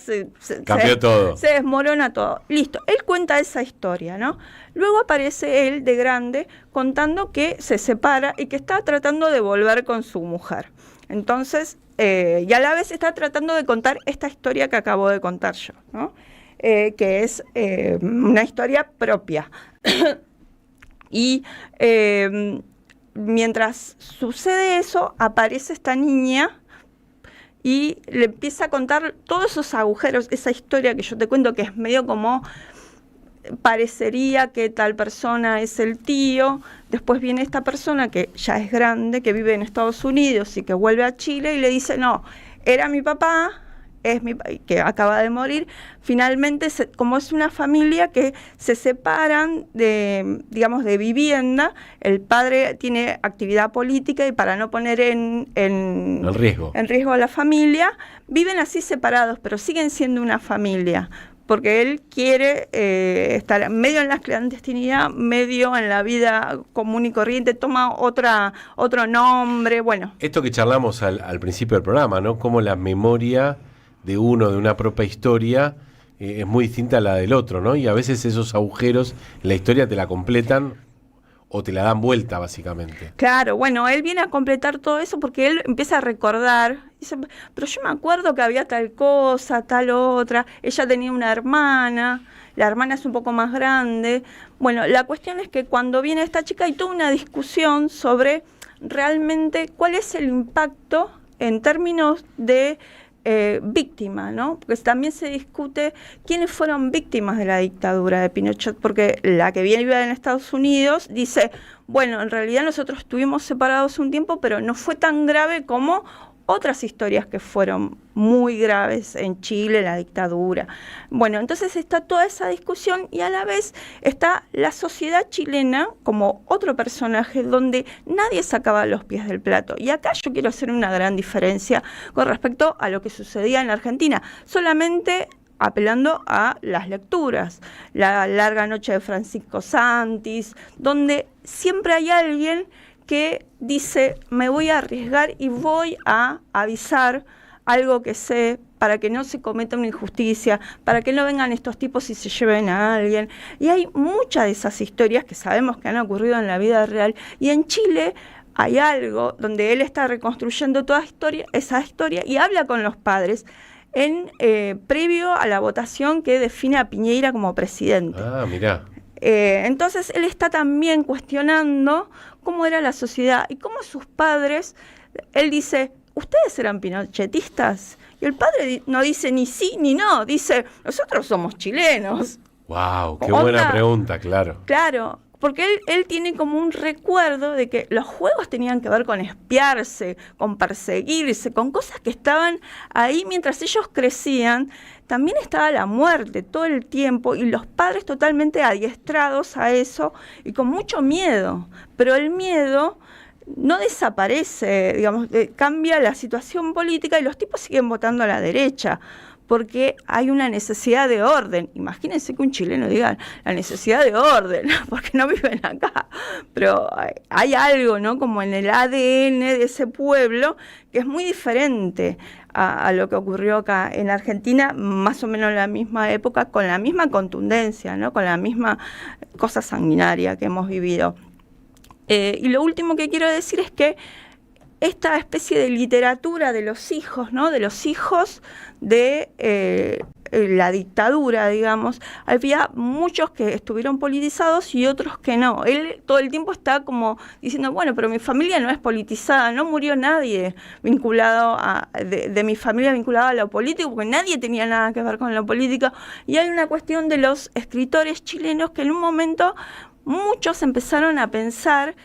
cambió todo. Se desmorona todo. Listo, él cuenta esa historia, ¿no? Luego aparece él de grande contando que se separa y que está tratando de volver con su mujer. Entonces, y a la vez está tratando de contar esta historia que acabo de contar yo, ¿no? Que es una historia propia. Y mientras sucede eso, aparece esta niña y le empieza a contar todos esos agujeros, esa historia que yo te cuento, que es medio como parecería que tal persona es el tío. Después viene esta persona que ya es grande, que vive en Estados Unidos y que vuelve a Chile y le dice, no, era mi papá, que acaba de morir. Finalmente, como es una familia que se separan de vivienda, el padre tiene actividad política y para no poner en riesgo a la familia, viven así separados, pero siguen siendo una familia, porque él quiere estar medio en la clandestinidad, medio en la vida común y corriente, toma otro nombre, bueno. Esto que charlamos al principio del programa, ¿no? Cómo la memoria de una propia historia es muy distinta a la del otro, ¿no? Y a veces esos agujeros en la historia te la completan o te la dan vuelta, básicamente. Claro, bueno, él viene a completar todo eso porque él empieza a recordar, dice, pero yo me acuerdo que había tal cosa, tal otra, ella tenía una hermana, la hermana es un poco más grande. Bueno, la cuestión es que cuando viene esta chica hay toda una discusión sobre realmente cuál es el impacto en términos de víctima, ¿no? Porque también se discute quiénes fueron víctimas de la dictadura de Pinochet, porque la que vive en Estados Unidos dice, bueno, en realidad nosotros estuvimos separados un tiempo, pero no fue tan grave como otras historias que fueron muy graves en Chile, la dictadura. Bueno, entonces está toda esa discusión y a la vez está la sociedad chilena como otro personaje donde nadie sacaba los pies del plato. Y acá yo quiero hacer una gran diferencia con respecto a lo que sucedía en la Argentina, solamente apelando a las lecturas. La larga noche de Francisco Santis, donde siempre hay alguien que dice, me voy a arriesgar y voy a avisar algo que sé para que no se cometa una injusticia, para que no vengan estos tipos y se lleven a alguien. Y hay muchas de esas historias que sabemos que han ocurrido en la vida real. Y en Chile hay algo donde él está reconstruyendo toda esa historia y habla con los padres previo a la votación que define a Piñera como presidente. Ah, mirá. Entonces él está también cuestionando cómo era la sociedad y cómo sus padres, él dice, ¿ustedes eran pinochetistas? Y el padre no dice ni sí ni no, dice, nosotros somos chilenos. ¡Wow! ¡Qué buena pregunta, claro! Claro, porque él tiene como un recuerdo de que los juegos tenían que ver con espiarse, con perseguirse, con cosas que estaban ahí mientras ellos crecían. También estaba la muerte todo el tiempo y los padres totalmente adiestrados a eso y con mucho miedo. Pero el miedo no desaparece, digamos, cambia la situación política y los tipos siguen votando a la derecha. Porque hay una necesidad de orden. Imagínense que un chileno diga la necesidad de orden, porque no viven acá. Pero hay algo, ¿no? Como en el ADN de ese pueblo, que es muy diferente a lo que ocurrió acá en Argentina, más o menos en la misma época, con la misma contundencia, ¿no? Con la misma cosa sanguinaria que hemos vivido. Y lo último que quiero decir es que esta especie de literatura de los hijos, ¿no? De los hijos de la dictadura, digamos, había muchos que estuvieron politizados y otros que no. Él todo el tiempo está como diciendo, bueno, pero mi familia no es politizada, no murió nadie vinculado de mi familia vinculado a lo político, porque nadie tenía nada que ver con lo político. Y hay una cuestión de los escritores chilenos que en un momento muchos empezaron a pensar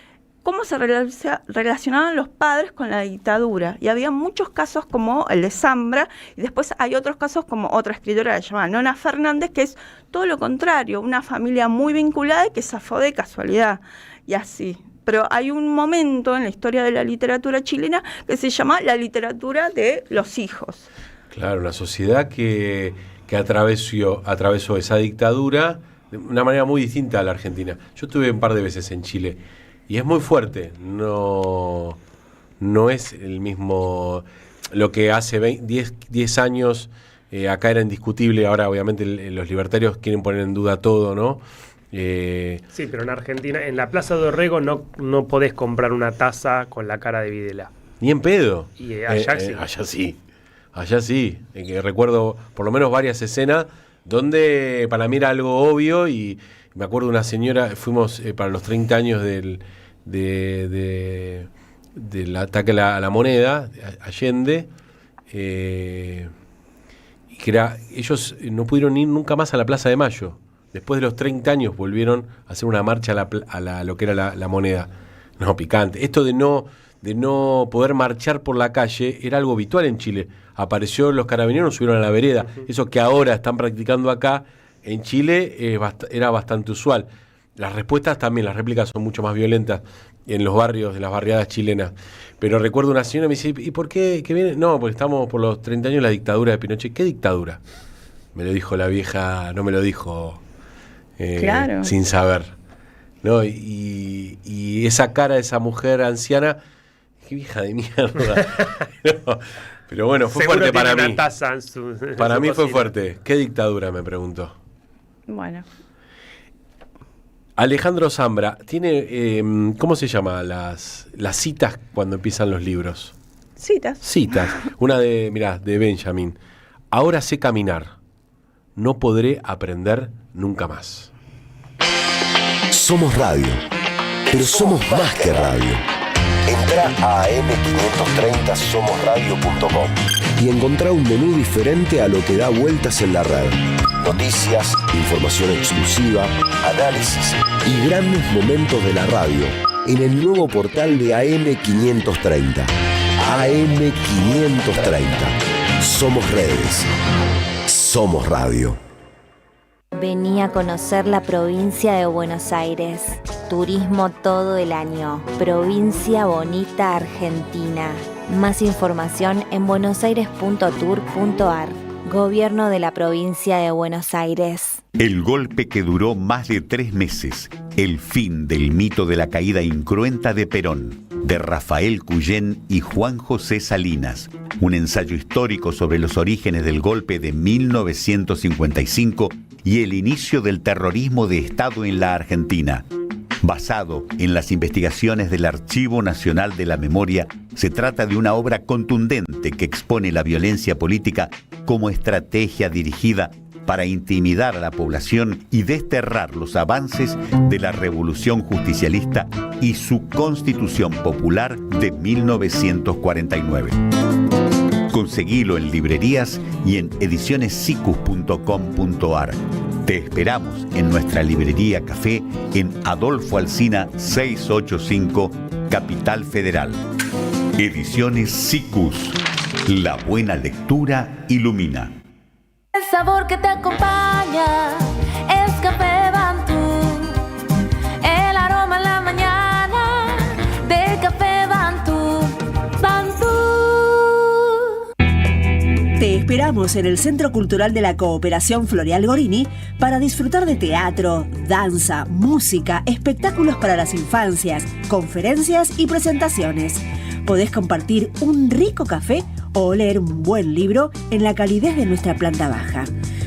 cómo se relacionaban los padres con la dictadura. Y había muchos casos como el de Zambra, y después hay otros casos como otra escritora llamada Nona Fernández, que es todo lo contrario, una familia muy vinculada y que zafó de casualidad, y así. Pero hay un momento en la historia de la literatura chilena que se llama la literatura de los hijos. Claro, una sociedad que atravesó esa dictadura de una manera muy distinta a la Argentina. Yo estuve un par de veces en Chile, y es muy fuerte, no es el mismo, lo que hace 10 años acá era indiscutible, ahora obviamente los libertarios quieren poner en duda todo, ¿no? Sí, pero en Argentina, en la Plaza de Orrego no podés comprar una taza con la cara de Videla. Ni en pedo. Y allá sí. Allá sí. Recuerdo por lo menos varias escenas donde para mí era algo obvio y me acuerdo de una señora, fuimos para los 30 años del ataque a la moneda, Allende, y que ellos no pudieron ir nunca más a la Plaza de Mayo. Después de los 30 años volvieron a hacer una marcha a lo que era la moneda. No, picante. Esto de no poder marchar por la calle era algo habitual en Chile. Apareció los carabineros, subieron a la vereda. Eso que ahora están practicando acá, en Chile era bastante usual. Las respuestas también, las réplicas son mucho más violentas en los barrios, de las barriadas chilenas. Pero recuerdo una señora me dice, ¿y por qué? ¿Qué viene? No, porque estamos por los 30 años de la dictadura de Pinochet. ¿Qué dictadura? Me lo dijo la vieja, no me lo dijo claro, sin saber, ¿no? Y esa cara de esa mujer anciana, qué vieja de mierda. No, pero bueno, fue seguro fuerte para mí. Para mí fue fuerte. ¿Qué dictadura? Me preguntó. Bueno. Alejandro Zambra, tiene, ¿cómo se llama las citas cuando empiezan los libros? Citas. Una de Benjamin. Ahora sé caminar. No podré aprender nunca más. Somos radio, pero somos más que radio. Entra a am530somosradio.com y encontrá un menú diferente a lo que da vueltas en la red. Noticias, información exclusiva, análisis y grandes momentos de la radio en el nuevo portal de AM530. AM530. Somos redes. Somos radio. Vení a conocer la provincia de Buenos Aires. Turismo todo el año. Provincia Bonita, Argentina. Más información en buenosaires.tour.ar. Gobierno de la provincia de Buenos Aires. El golpe que duró más de 3 meses. El fin del mito de la caída incruenta de Perón. De Rafael Cuyén y Juan José Salinas. Un ensayo histórico sobre los orígenes del golpe de 1955 y el inicio del terrorismo de Estado en la Argentina. Basado en las investigaciones del Archivo Nacional de la Memoria, se trata de una obra contundente que expone la violencia política como estrategia dirigida para intimidar a la población y desterrar los avances de la revolución justicialista y su Constitución Popular de 1949. Conseguilo en librerías y en edicionessicus.com.ar. Te esperamos en nuestra librería café en Adolfo Alsina 685, Capital Federal. Ediciones Sicus. La buena lectura ilumina. El sabor que te acompaña es Café Bantú. El aroma en la mañana de Café Bantú. Bantú. Te esperamos en el Centro Cultural de la Cooperación Floreal Gorini para disfrutar de teatro, danza, música, espectáculos para las infancias, conferencias y presentaciones. Podés compartir un rico café o leer un buen libro en la calidez de nuestra planta baja.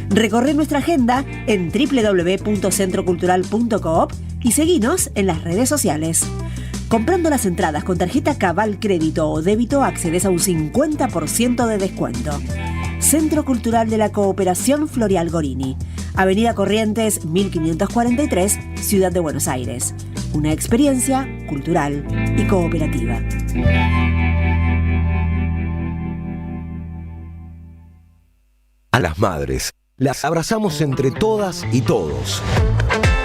Recorre nuestra agenda en www.centrocultural.coop y seguinos en las redes sociales. Comprando las entradas con tarjeta Cabal Crédito o Débito accedes a un 50% de descuento. Centro Cultural de la Cooperación Floreal Gorini, Avenida Corrientes 1543, Ciudad de Buenos Aires. Una experiencia cultural y cooperativa. A las madres, las abrazamos entre todas y todos.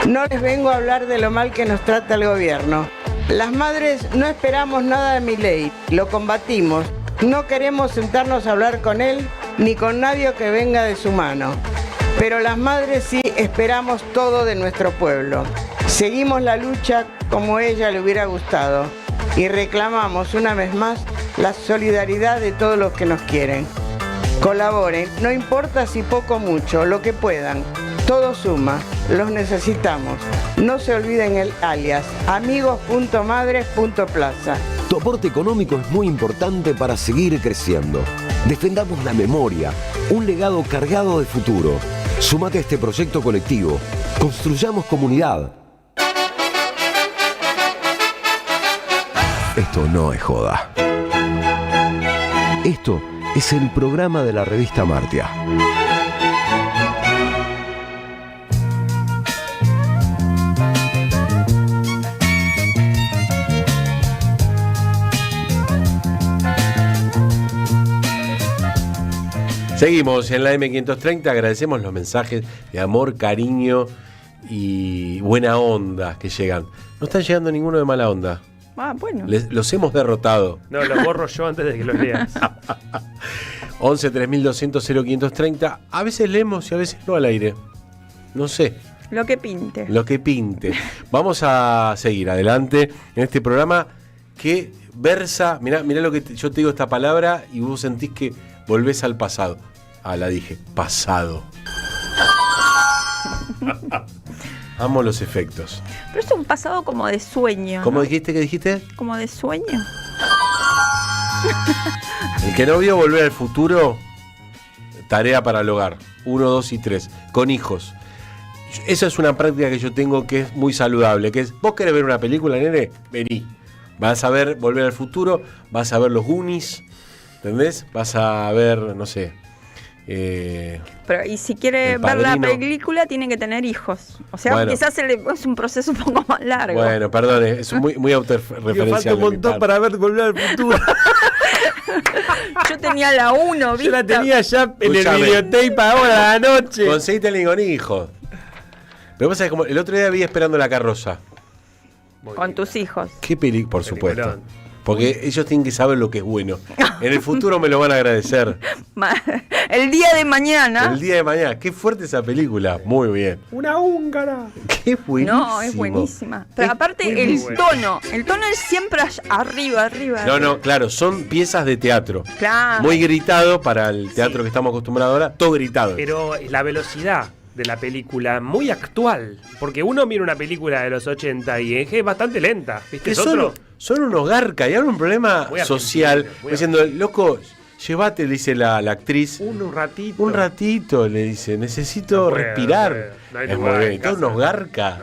No les vengo a hablar de lo mal que nos trata el gobierno. Las madres no esperamos nada de Milei, lo combatimos. No queremos sentarnos a hablar con él ni con nadie que venga de su mano. Pero las madres sí esperamos todo de nuestro pueblo. Seguimos la lucha como ella le hubiera gustado y reclamamos una vez más la solidaridad de todos los que nos quieren. Colaboren, no importa si poco o mucho, lo que puedan. Todo suma, los necesitamos. No se olviden el alias, amigos.madres.plaza. Tu aporte económico es muy importante para seguir creciendo. Defendamos la memoria, un legado cargado de futuro. Súmate a este proyecto colectivo. Construyamos comunidad. Esto no es joda. Esto es el programa de la revista Martia. Seguimos en la M530, agradecemos los mensajes de amor, cariño y buena onda que llegan. No están llegando ninguno de mala onda. Ah, bueno. Los hemos derrotado. No, los borro yo antes de que los leas. 11 3200 0530. A veces leemos y a veces no al aire. No sé. Lo que pinte. Lo que pinte. Vamos a seguir adelante en este programa que versa. Mirá lo que yo te digo esta palabra y vos sentís que volvés al pasado. Ah, la dije. Pasado. Amo los efectos. Pero es un pasado como de sueño, ¿no? ¿Cómo dijiste que dijiste? Como de sueño. El que no vio Volver al Futuro, tarea para el hogar. 1, 2 y 3. Con hijos. Esa es una práctica que yo tengo que es muy saludable. Que es, ¿vos querés ver una película, nene? Vení. Vas a ver Volver al Futuro, vas a ver los Goonies, ¿entendés? Vas a ver, no sé... Pero y si quiere ver la película tiene que tener hijos. O sea, bueno, quizás es un proceso un poco más largo. Bueno, perdón, es muy autorreferencial. Falta un montón para ver Volver al Futuro. Yo tenía la 1, ¿viste? Yo la tenía ya en el videotape ahora a la noche. Conseguíte con hijos. Pero pasa que como el otro día vi Esperando la Carroza. Con tus hijos. ¿Qué película? Por supuesto. Porque ellos tienen que saber lo que es bueno. En el futuro me lo van a agradecer. El día de mañana. El día de mañana. Qué fuerte esa película. Muy bien. Una húngara. Qué buenísimo. No, es buenísima. Pero aparte el tono es siempre arriba. No, claro, son piezas de teatro. Claro. Muy gritado para el teatro que estamos acostumbrados ahora. Todo gritado. Pero la velocidad de la película, muy actual. Porque uno mira una película de los 80 y es bastante lenta. ¿Viste? Que son unos garcas y ahora un problema social. Diciendo, loco, llévate, le dice la actriz. Un ratito, le dice, necesito respirar. No es muy bien. Todos unos garcas.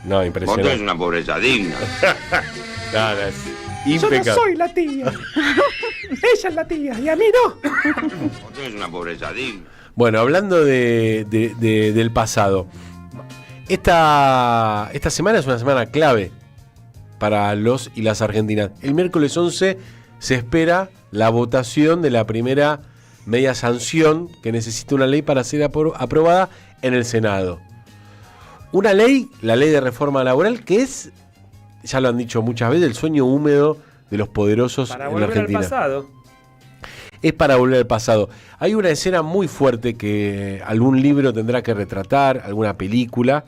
No, impresionante. Vos tenés una pobreza digna. No, es impecable. Yo no soy la tía. Ella es la tía y a mí no. Vos tenés una pobreza digna. Bueno, hablando del pasado, esta semana es una semana clave para los y las argentinas. El miércoles 11 se espera la votación de la primera media sanción que necesita una ley para ser aprobada en el Senado. Una ley, la ley de reforma laboral, que es, ya lo han dicho muchas veces, el sueño húmedo de los poderosos para en la Argentina. Para volver al pasado. Es para volver al pasado. Hay una escena muy fuerte que algún libro tendrá que retratar, alguna película.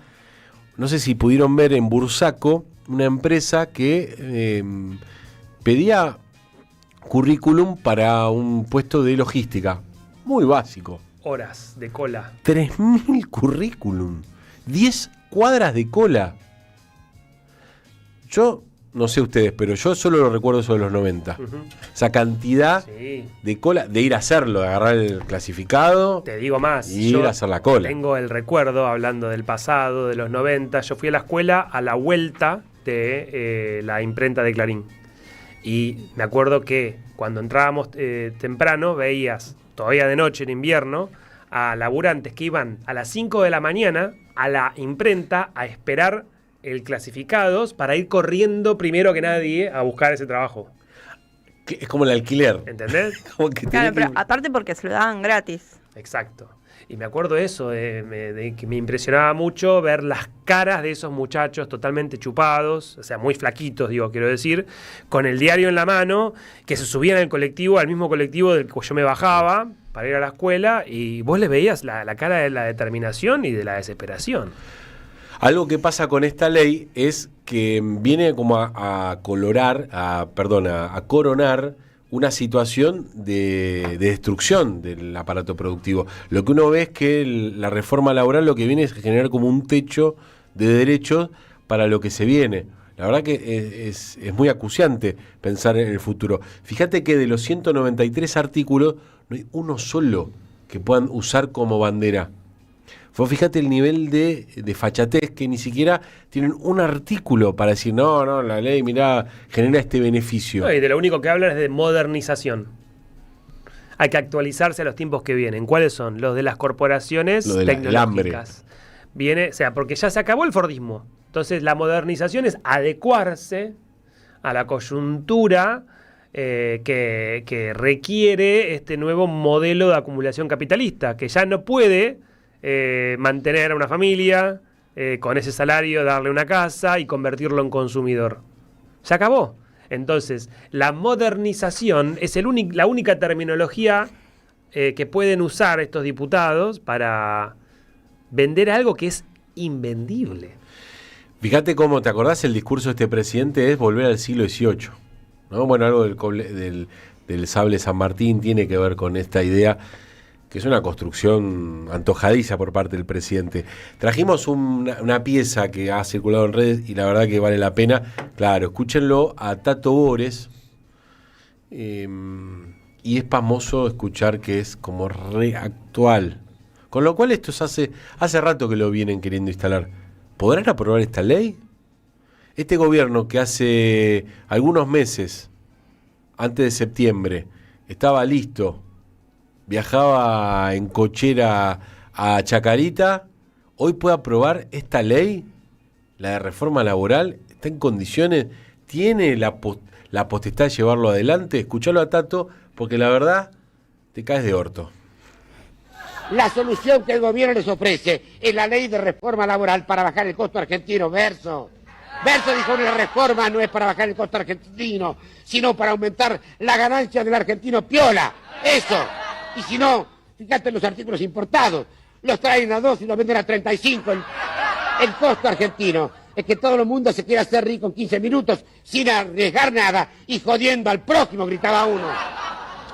No sé si pudieron ver en Bursaco, una empresa que pedía currículum para un puesto de logística. Muy básico. Horas de cola. 3.000 currículum. 10 cuadras de cola. Yo, no sé ustedes, pero yo solo lo recuerdo sobre los 90. Esa cantidad de cola, de ir a hacerlo, de agarrar el clasificado. Te digo más. Y ir a hacer la cola. Tengo el recuerdo, hablando del pasado, de los 90. Yo fui a la escuela a la vuelta de la imprenta de Clarín. Y me acuerdo que cuando entrábamos temprano, veías, todavía de noche en invierno, a laburantes que iban a las 5 de la mañana a la imprenta a esperar el clasificados para ir corriendo primero que nadie a buscar ese trabajo. Es como el alquiler. ¿Entendés? Como que claro, pero aparte porque se lo daban gratis. Exacto. Y me acuerdo de eso, de que me impresionaba mucho ver las caras de esos muchachos totalmente chupados, o sea, muy flaquitos, quiero decir, con el diario en la mano, que se subían al colectivo, al mismo colectivo del que yo me bajaba para ir a la escuela, y vos les veías la cara de la determinación y de la desesperación. Algo que pasa con esta ley es que viene como a coronar una situación de destrucción del aparato productivo. Lo que uno ve es que la reforma laboral lo que viene es generar como un techo de derechos para lo que se viene. La verdad que es muy acuciante pensar en el futuro. Fíjate que de los 193 artículos no hay uno solo que puedan usar como bandera. Vos fíjate el nivel de fachatez, que ni siquiera tienen un artículo para decir, no, la ley, mirá, genera este beneficio. No, y de lo único que hablan es de modernización. Hay que actualizarse a los tiempos que vienen. ¿Cuáles son? Los de las corporaciones tecnológicas. Viene, o sea, porque ya se acabó el fordismo. Entonces la modernización es adecuarse a la coyuntura que requiere este nuevo modelo de acumulación capitalista, que ya no puede mantener a una familia con ese salario, darle una casa y convertirlo en consumidor. Se acabó. Entonces, la modernización es la única terminología que pueden usar estos diputados para vender algo que es invendible. Fíjate cómo, ¿te acordás? El discurso de este presidente es volver al siglo XVIII, ¿no? Bueno, algo del sable San Martín tiene que ver con esta idea, que es una construcción antojadiza por parte del presidente. Trajimos una pieza que ha circulado en redes y la verdad que vale la pena. Claro, escúchenlo a Tato Bores. Y es famoso escuchar que es como reactual. Con lo cual esto hace rato que lo vienen queriendo instalar. ¿Podrán aprobar esta ley? Este gobierno que hace algunos meses, antes de septiembre, estaba listo, viajaba en cochera a Chacarita, hoy puede aprobar esta ley, la de reforma laboral, está en condiciones, tiene la potestad de llevarlo adelante. Escuchalo a Tato, porque la verdad te caes de orto. La solución que el gobierno les ofrece es la ley de reforma laboral para bajar el costo argentino. Verso dijo, la reforma no es para bajar el costo argentino, sino para aumentar la ganancia del argentino piola. Eso. Y si no, fíjate en los artículos importados, los traen a 2 y los venden a 35. El costo argentino es que todo el mundo se quiera hacer rico en 15 minutos sin arriesgar nada y jodiendo al prójimo, gritaba uno.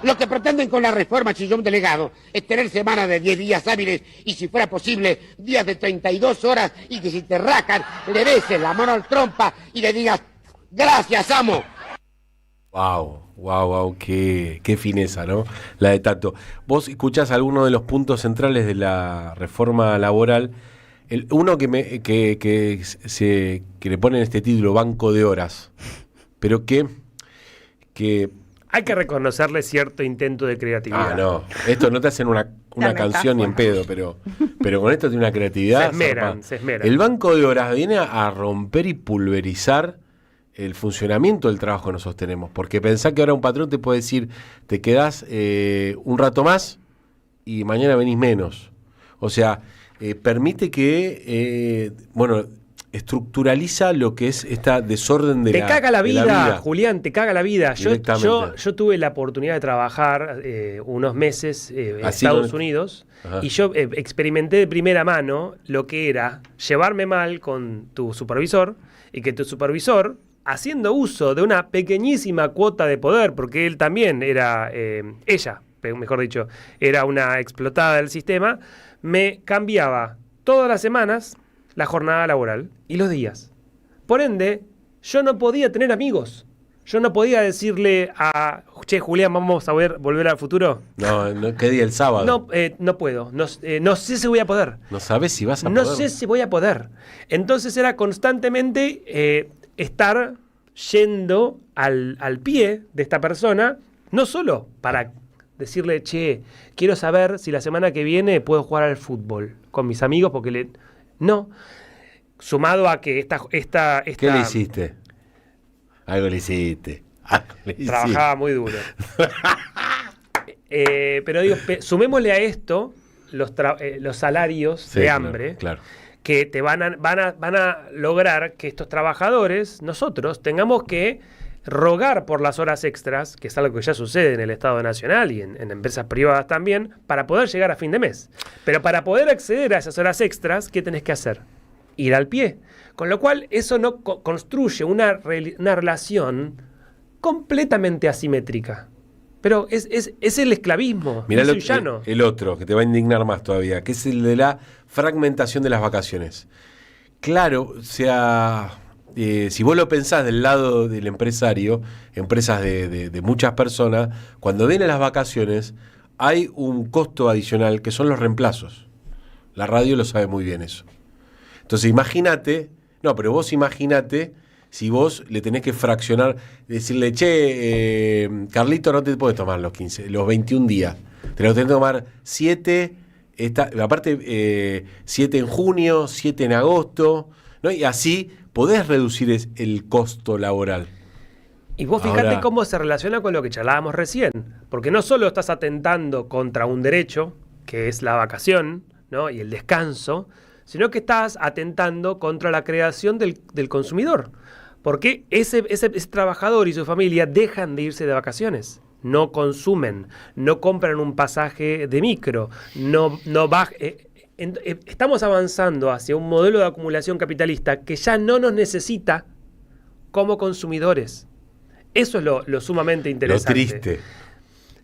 Lo que pretenden con la reforma, Chillón delegado, es tener semanas de 10 días hábiles y, si fuera posible, días de 32 horas, y que si te racan, le beses la mano al trompa y le digas, gracias, amo. Wow, qué fineza, ¿no? La de Tato. Vos escuchás algunos de los puntos centrales de la reforma laboral. Uno que le ponen este título, Banco de Horas, pero que hay que reconocerle cierto intento de creatividad. No, esto no te hacen una canción ni en pedo, pero con esto tiene una creatividad. Se esmeran. El banco de horas viene a romper y pulverizar el funcionamiento del trabajo que nosotros tenemos. Porque pensá que ahora un patrón te puede decir, te quedás un rato más y mañana venís menos. O sea, permite que, estructuraliza lo que es esta desorden de te la caga la de vida, Julián, te caga la vida. Directamente. Yo tuve la oportunidad de trabajar unos meses en Así Estados con- Unidos Ajá. y yo experimenté de primera mano lo que era llevarme mal con tu supervisor y que tu supervisor, haciendo uso de una pequeñísima cuota de poder, porque él también era, ella, mejor dicho, era una explotada del sistema, me cambiaba todas las semanas la jornada laboral y los días. Por ende, yo no podía tener amigos. Yo no podía decirle a, che, Julián, vamos a volver al futuro. No, ¿qué día? El sábado. No puedo. No sé si voy a poder. No sabes si vas a No poder. sé si voy a poder. Entonces era constantemente estar yendo al pie de esta persona, no solo para decirle, che, quiero saber si la semana que viene puedo jugar al fútbol con mis amigos, porque no. Sumado a que esta ¿Qué le hiciste? Algo le hiciste. Trabajaba muy duro. Pero digo, sumémosle a esto los salarios Sí, de claro, hambre, claro. que te van a lograr que estos trabajadores, nosotros, tengamos que rogar por las horas extras, que es algo que ya sucede en el Estado Nacional y en empresas privadas también, para poder llegar a fin de mes. Pero para poder acceder a esas horas extras, ¿qué tenés que hacer? Ir al pie. Con lo cual, eso no construye una relación completamente asimétrica. Pero es el esclavismo. Mirá liso y llano. el otro, que te va a indignar más todavía, que es el de la fragmentación de las vacaciones. Claro, o sea, si vos lo pensás del lado del empresario, empresas de muchas personas, cuando vienen las vacaciones, hay un costo adicional que son los reemplazos. La radio lo sabe muy bien eso. Entonces imagínate, vos imaginate si vos le tenés que fraccionar, decirle, che, Carlito, no te puedes tomar los 21 días, te los tenés que tomar 7, aparte 7 en junio, 7 en agosto, ¿no? Y así podés reducir el costo laboral. Y vos fíjate Ahora, cómo se relaciona con lo que charlábamos recién, porque no solo estás atentando contra un derecho, que es la vacación, ¿no? Y el descanso, sino que estás atentando contra la creación del consumidor. Porque ese trabajador y su familia dejan de irse de vacaciones, no consumen, no compran un pasaje de micro, estamos avanzando hacia un modelo de acumulación capitalista que ya no nos necesita como consumidores. Eso es lo sumamente interesante. Lo triste.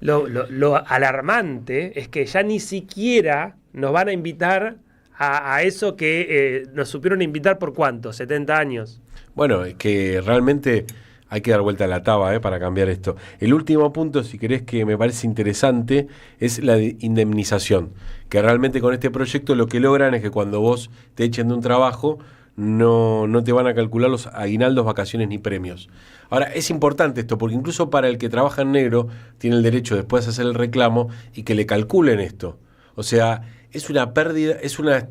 Lo alarmante es que ya ni siquiera nos van a invitar a eso que nos supieron invitar por ¿cuánto? 70 años. Bueno, es que realmente hay que dar vuelta a la taba para cambiar esto. El último punto, si querés, que me parece interesante, es la indemnización. Que realmente con este proyecto lo que logran es que cuando vos te echen de un trabajo, no te van a calcular los aguinaldos, vacaciones ni premios. Ahora, es importante esto, porque incluso para el que trabaja en negro, tiene el derecho después de hacer el reclamo y que le calculen esto. O sea, es una pérdida, es una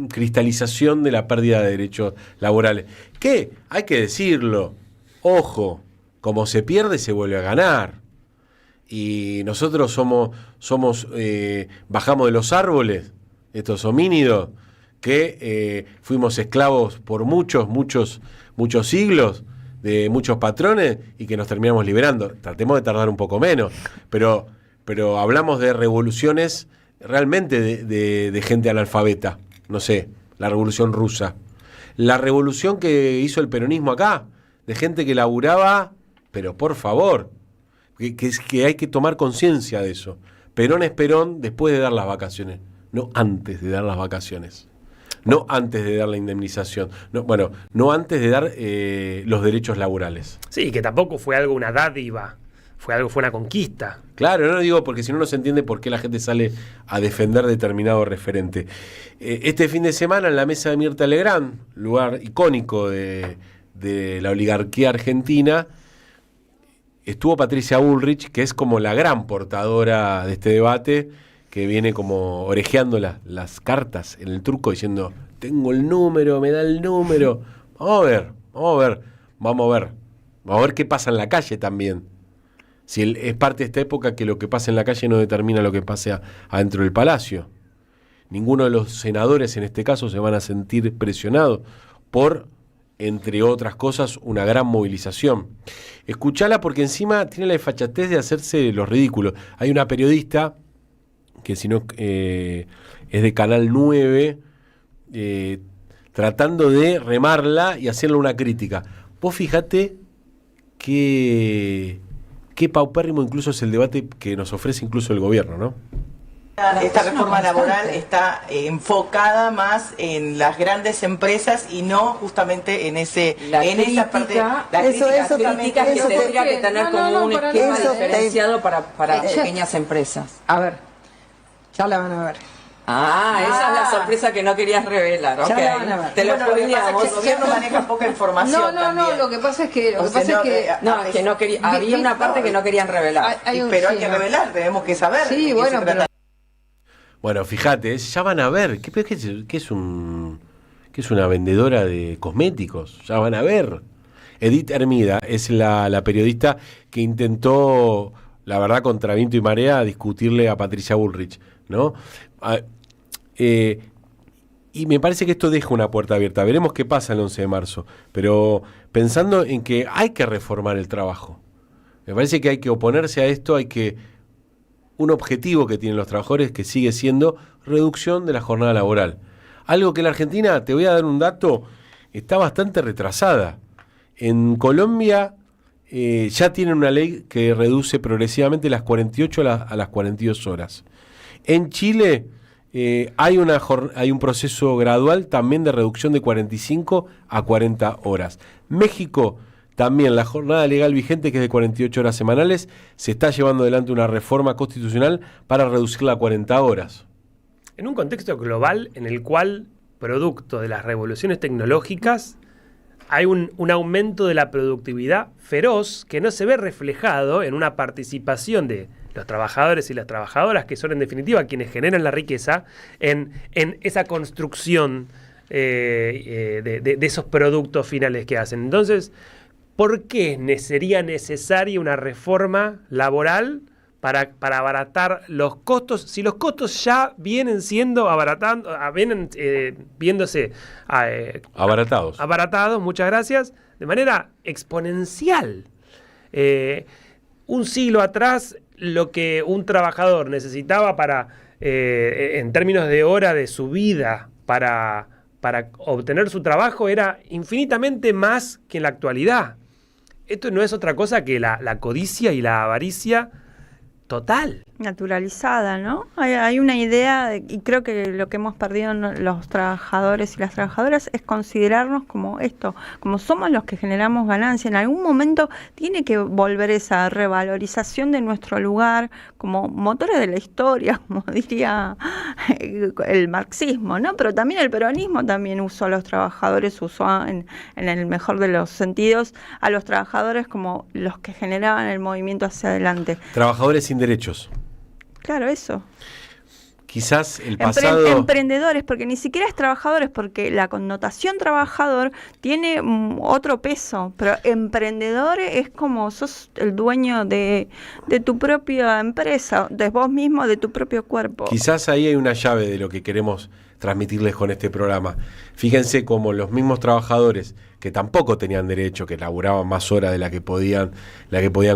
cristalización de la pérdida de derechos laborales. Que, hay que decirlo, ojo, como se pierde se vuelve a ganar. Y nosotros bajamos de los árboles, estos homínidos, que fuimos esclavos por muchos siglos, de muchos patrones, y que nos terminamos liberando. Tratemos de tardar un poco menos, pero hablamos de revoluciones realmente de gente analfabeta. No sé, la revolución rusa. La revolución que hizo el peronismo acá, de gente que laburaba, pero por favor, que hay que tomar conciencia de eso. Perón es Perón después de dar las vacaciones, no antes de dar las vacaciones. No antes de dar la indemnización. No antes de dar los derechos laborales. Sí, que tampoco fue algo, una dádiva. Fue una conquista. Claro, no lo digo porque si no se entiende por qué la gente sale a defender determinado referente. Este fin de semana en la mesa de Mirta Legrand, lugar icónico de la oligarquía argentina, estuvo Patricia Bullrich, que es como la gran portadora de este debate, que viene como orejeando las cartas en el truco diciendo, tengo el número, me da el número. Vamos a ver qué pasa en la calle también. Si es parte de esta época que lo que pasa en la calle no determina lo que pase adentro del palacio. Ninguno de los senadores en este caso se van a sentir presionados por, entre otras cosas, una gran movilización. Escuchala porque encima tiene la desfachatez de hacerse los ridículos. Hay una periodista que si no es de Canal 9, tratando de remarla y hacerle una crítica. Vos fíjate qué paupérrimo incluso es el debate que nos ofrece incluso el gobierno, ¿no? Esta reforma laboral está enfocada más en las grandes empresas y no justamente en esa parte. Eso también que tendría que tener como un esquema diferenciado para pequeñas empresas. A ver, ya la van a ver. Esa es la sorpresa que no querías revelar. Ya la van a ver. Te lo spoileamos. El gobierno maneja poca información. No, lo que pasa es que no quería, había una parte que no querían revelar. Pero hay que revelar, tenemos que saber. Sí, bueno, pero bueno, fíjate, ya van a ver, ¿qué es una vendedora de cosméticos? Ya van a ver. Edith Hermida es la periodista que intentó, la verdad, contra viento y marea, discutirle a Patricia Bullrich, ¿no? Y me parece que esto deja una puerta abierta. Veremos qué pasa el 11 de marzo. Pero pensando en que hay que reformar el trabajo. Me parece que hay que oponerse a esto, un objetivo que tienen los trabajadores que sigue siendo reducción de la jornada laboral. Algo que en la Argentina, te voy a dar un dato, está bastante retrasada. En Colombia ya tienen una ley que reduce progresivamente las 48 a las 42 horas. En Chile hay un proceso gradual también de reducción de 45 a 40 horas. México también, la jornada legal vigente, que es de 48 horas semanales, se está llevando adelante una reforma constitucional para reducirla a 40 horas. En un contexto global en el cual, producto de las revoluciones tecnológicas, hay un aumento de la productividad feroz que no se ve reflejado en una participación de los trabajadores y las trabajadoras, que son en definitiva quienes generan la riqueza, en esa construcción de esos productos finales que hacen. Entonces, ¿por qué sería necesaria una reforma laboral para abaratar los costos? Si los costos ya vienen siendo viéndose abaratados, muchas gracias, de manera exponencial. Un siglo atrás, lo que un trabajador necesitaba en términos de hora de su vida para obtener su trabajo era infinitamente más que en la actualidad. Esto no es otra cosa que la codicia y la avaricia total. Naturalizada, ¿no? Hay una idea, y creo que lo que hemos perdido los trabajadores y las trabajadoras es considerarnos como esto, como somos los que generamos ganancia. En algún momento tiene que volver esa revalorización de nuestro lugar como motores de la historia, como diría el marxismo, ¿no? Pero también el peronismo también usó a los trabajadores, usó en el mejor de los sentidos a los trabajadores como los que generaban el movimiento hacia adelante. Trabajadores sin derechos. Claro, eso. Quizás el pasado... Emprendedores, porque ni siquiera es trabajadores, porque la connotación trabajador tiene otro peso, pero emprendedor es como sos el dueño de tu propia empresa, de vos mismo, de tu propio cuerpo. Quizás ahí hay una llave de lo que queremos transmitirles con este programa. Fíjense cómo los mismos trabajadores que tampoco tenían derecho, que laburaban más horas de la que podían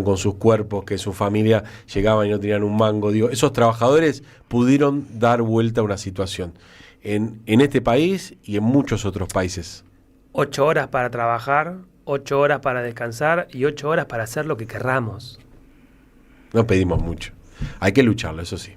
con sus cuerpos, que su familia llegaban y no tenían un mango, digo, esos trabajadores pudieron dar vuelta a una situación en este país y en muchos otros países. 8 horas para trabajar, 8 horas para descansar y 8 horas para hacer lo que querramos. No pedimos mucho. Hay que lucharlo, eso sí.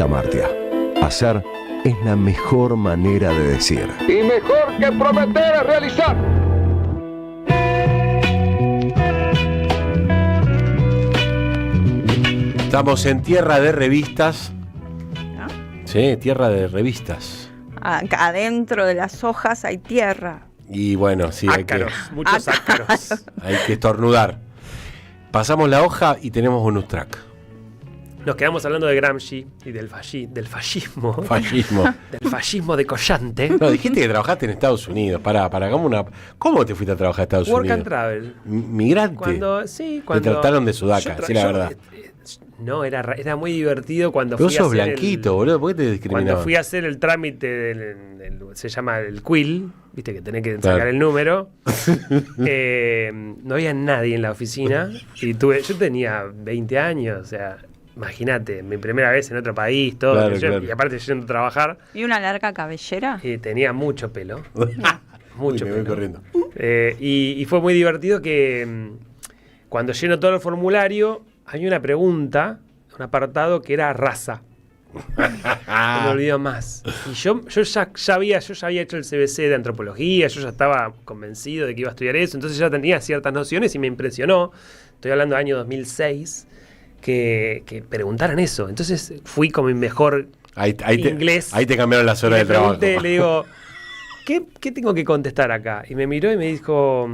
Amartya. Hacer es la mejor manera de decir. Y mejor que prometer es realizar. Estamos en tierra de revistas. ¿No? Sí, tierra de revistas. Acá adentro de las hojas hay tierra. Y bueno, sí, Ácaros, muchos ácaros. hay que estornudar. Pasamos la hoja y tenemos bonus track. Nos quedamos hablando de Gramsci y del fascismo. Fascismo. Del fascismo de Collante. No, dijiste que trabajaste en Estados Unidos. Pará, ¿cómo te fuiste a trabajar a Estados Work Unidos? and Travel. ¿Migrante? Cuando Te trataron de sudaca, sí, la verdad. No, era muy divertido cuando Pero fui a sos hacer blanquito, boludo, ¿por qué te discriminaban? Cuando fui a hacer el trámite se llama el quill, viste que tenés que sacar el número. No había nadie en la oficina y yo tenía 20 años, o sea, imagínate, mi primera vez en otro país, todo, Claro. y aparte yendo a trabajar. ¿Y una larga cabellera? Y tenía mucho pelo. Mucho Uy, me pelo. voy corriendo. Y fue muy divertido que cuando lleno todo el formulario hay una pregunta, un apartado que era raza. No me olvido más. Y yo ya había hecho el CBC de antropología, yo ya estaba convencido de que iba a estudiar eso, entonces ya tenía ciertas nociones y me impresionó. Estoy hablando del año 2006, que preguntaran eso. Entonces fui con mi mejor inglés. Ahí te cambiaron las horas de trabajo. Le digo, ¿qué tengo que contestar acá? Y me miró y me dijo,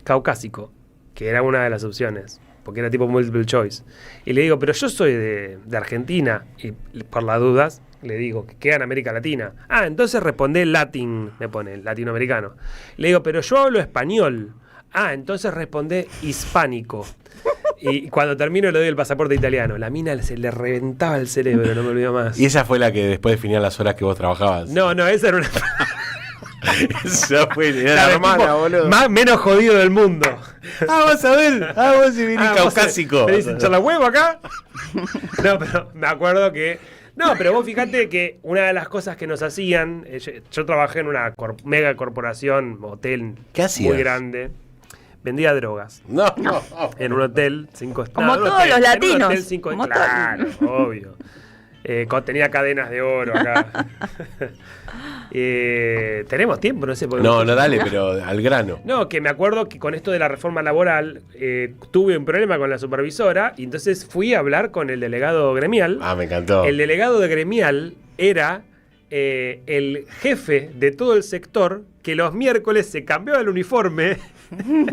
caucásico, que era una de las opciones, porque era tipo multiple choice. Y le digo, pero yo soy de Argentina, y por las dudas le digo, que queda en América Latina. Ah, entonces respondé latin, me pone, latinoamericano. Le digo, pero yo hablo español. Ah, entonces respondé hispánico. Y cuando termino le doy el pasaporte italiano. La mina se le reventaba el cerebro, no me olvido más. Y esa fue la que después definía las horas que vos trabajabas. No, esa era una... Esa era la hermana, boludo. Menos jodido del mundo. Vas a ver. vos si vinís caucásico. ¿Me dicen echar la huevo acá? No, pero me acuerdo que... No, pero vos fíjate que una de las cosas que nos hacían... Yo trabajé en una mega corporación, hotel muy grande. Vendía drogas. No. En un hotel 5 estrellas. Como todos los latinos. En un hotel 5 claro, obvio. Tenía cadenas de oro acá. Tenemos tiempo, no sé por qué. No, dale, pero al grano. No, que me acuerdo que con esto de la reforma laboral tuve un problema con la supervisora y entonces fui a hablar con el delegado gremial. Ah, me encantó. El delegado de gremial era el jefe de todo el sector que los miércoles se cambiaba el uniforme. Y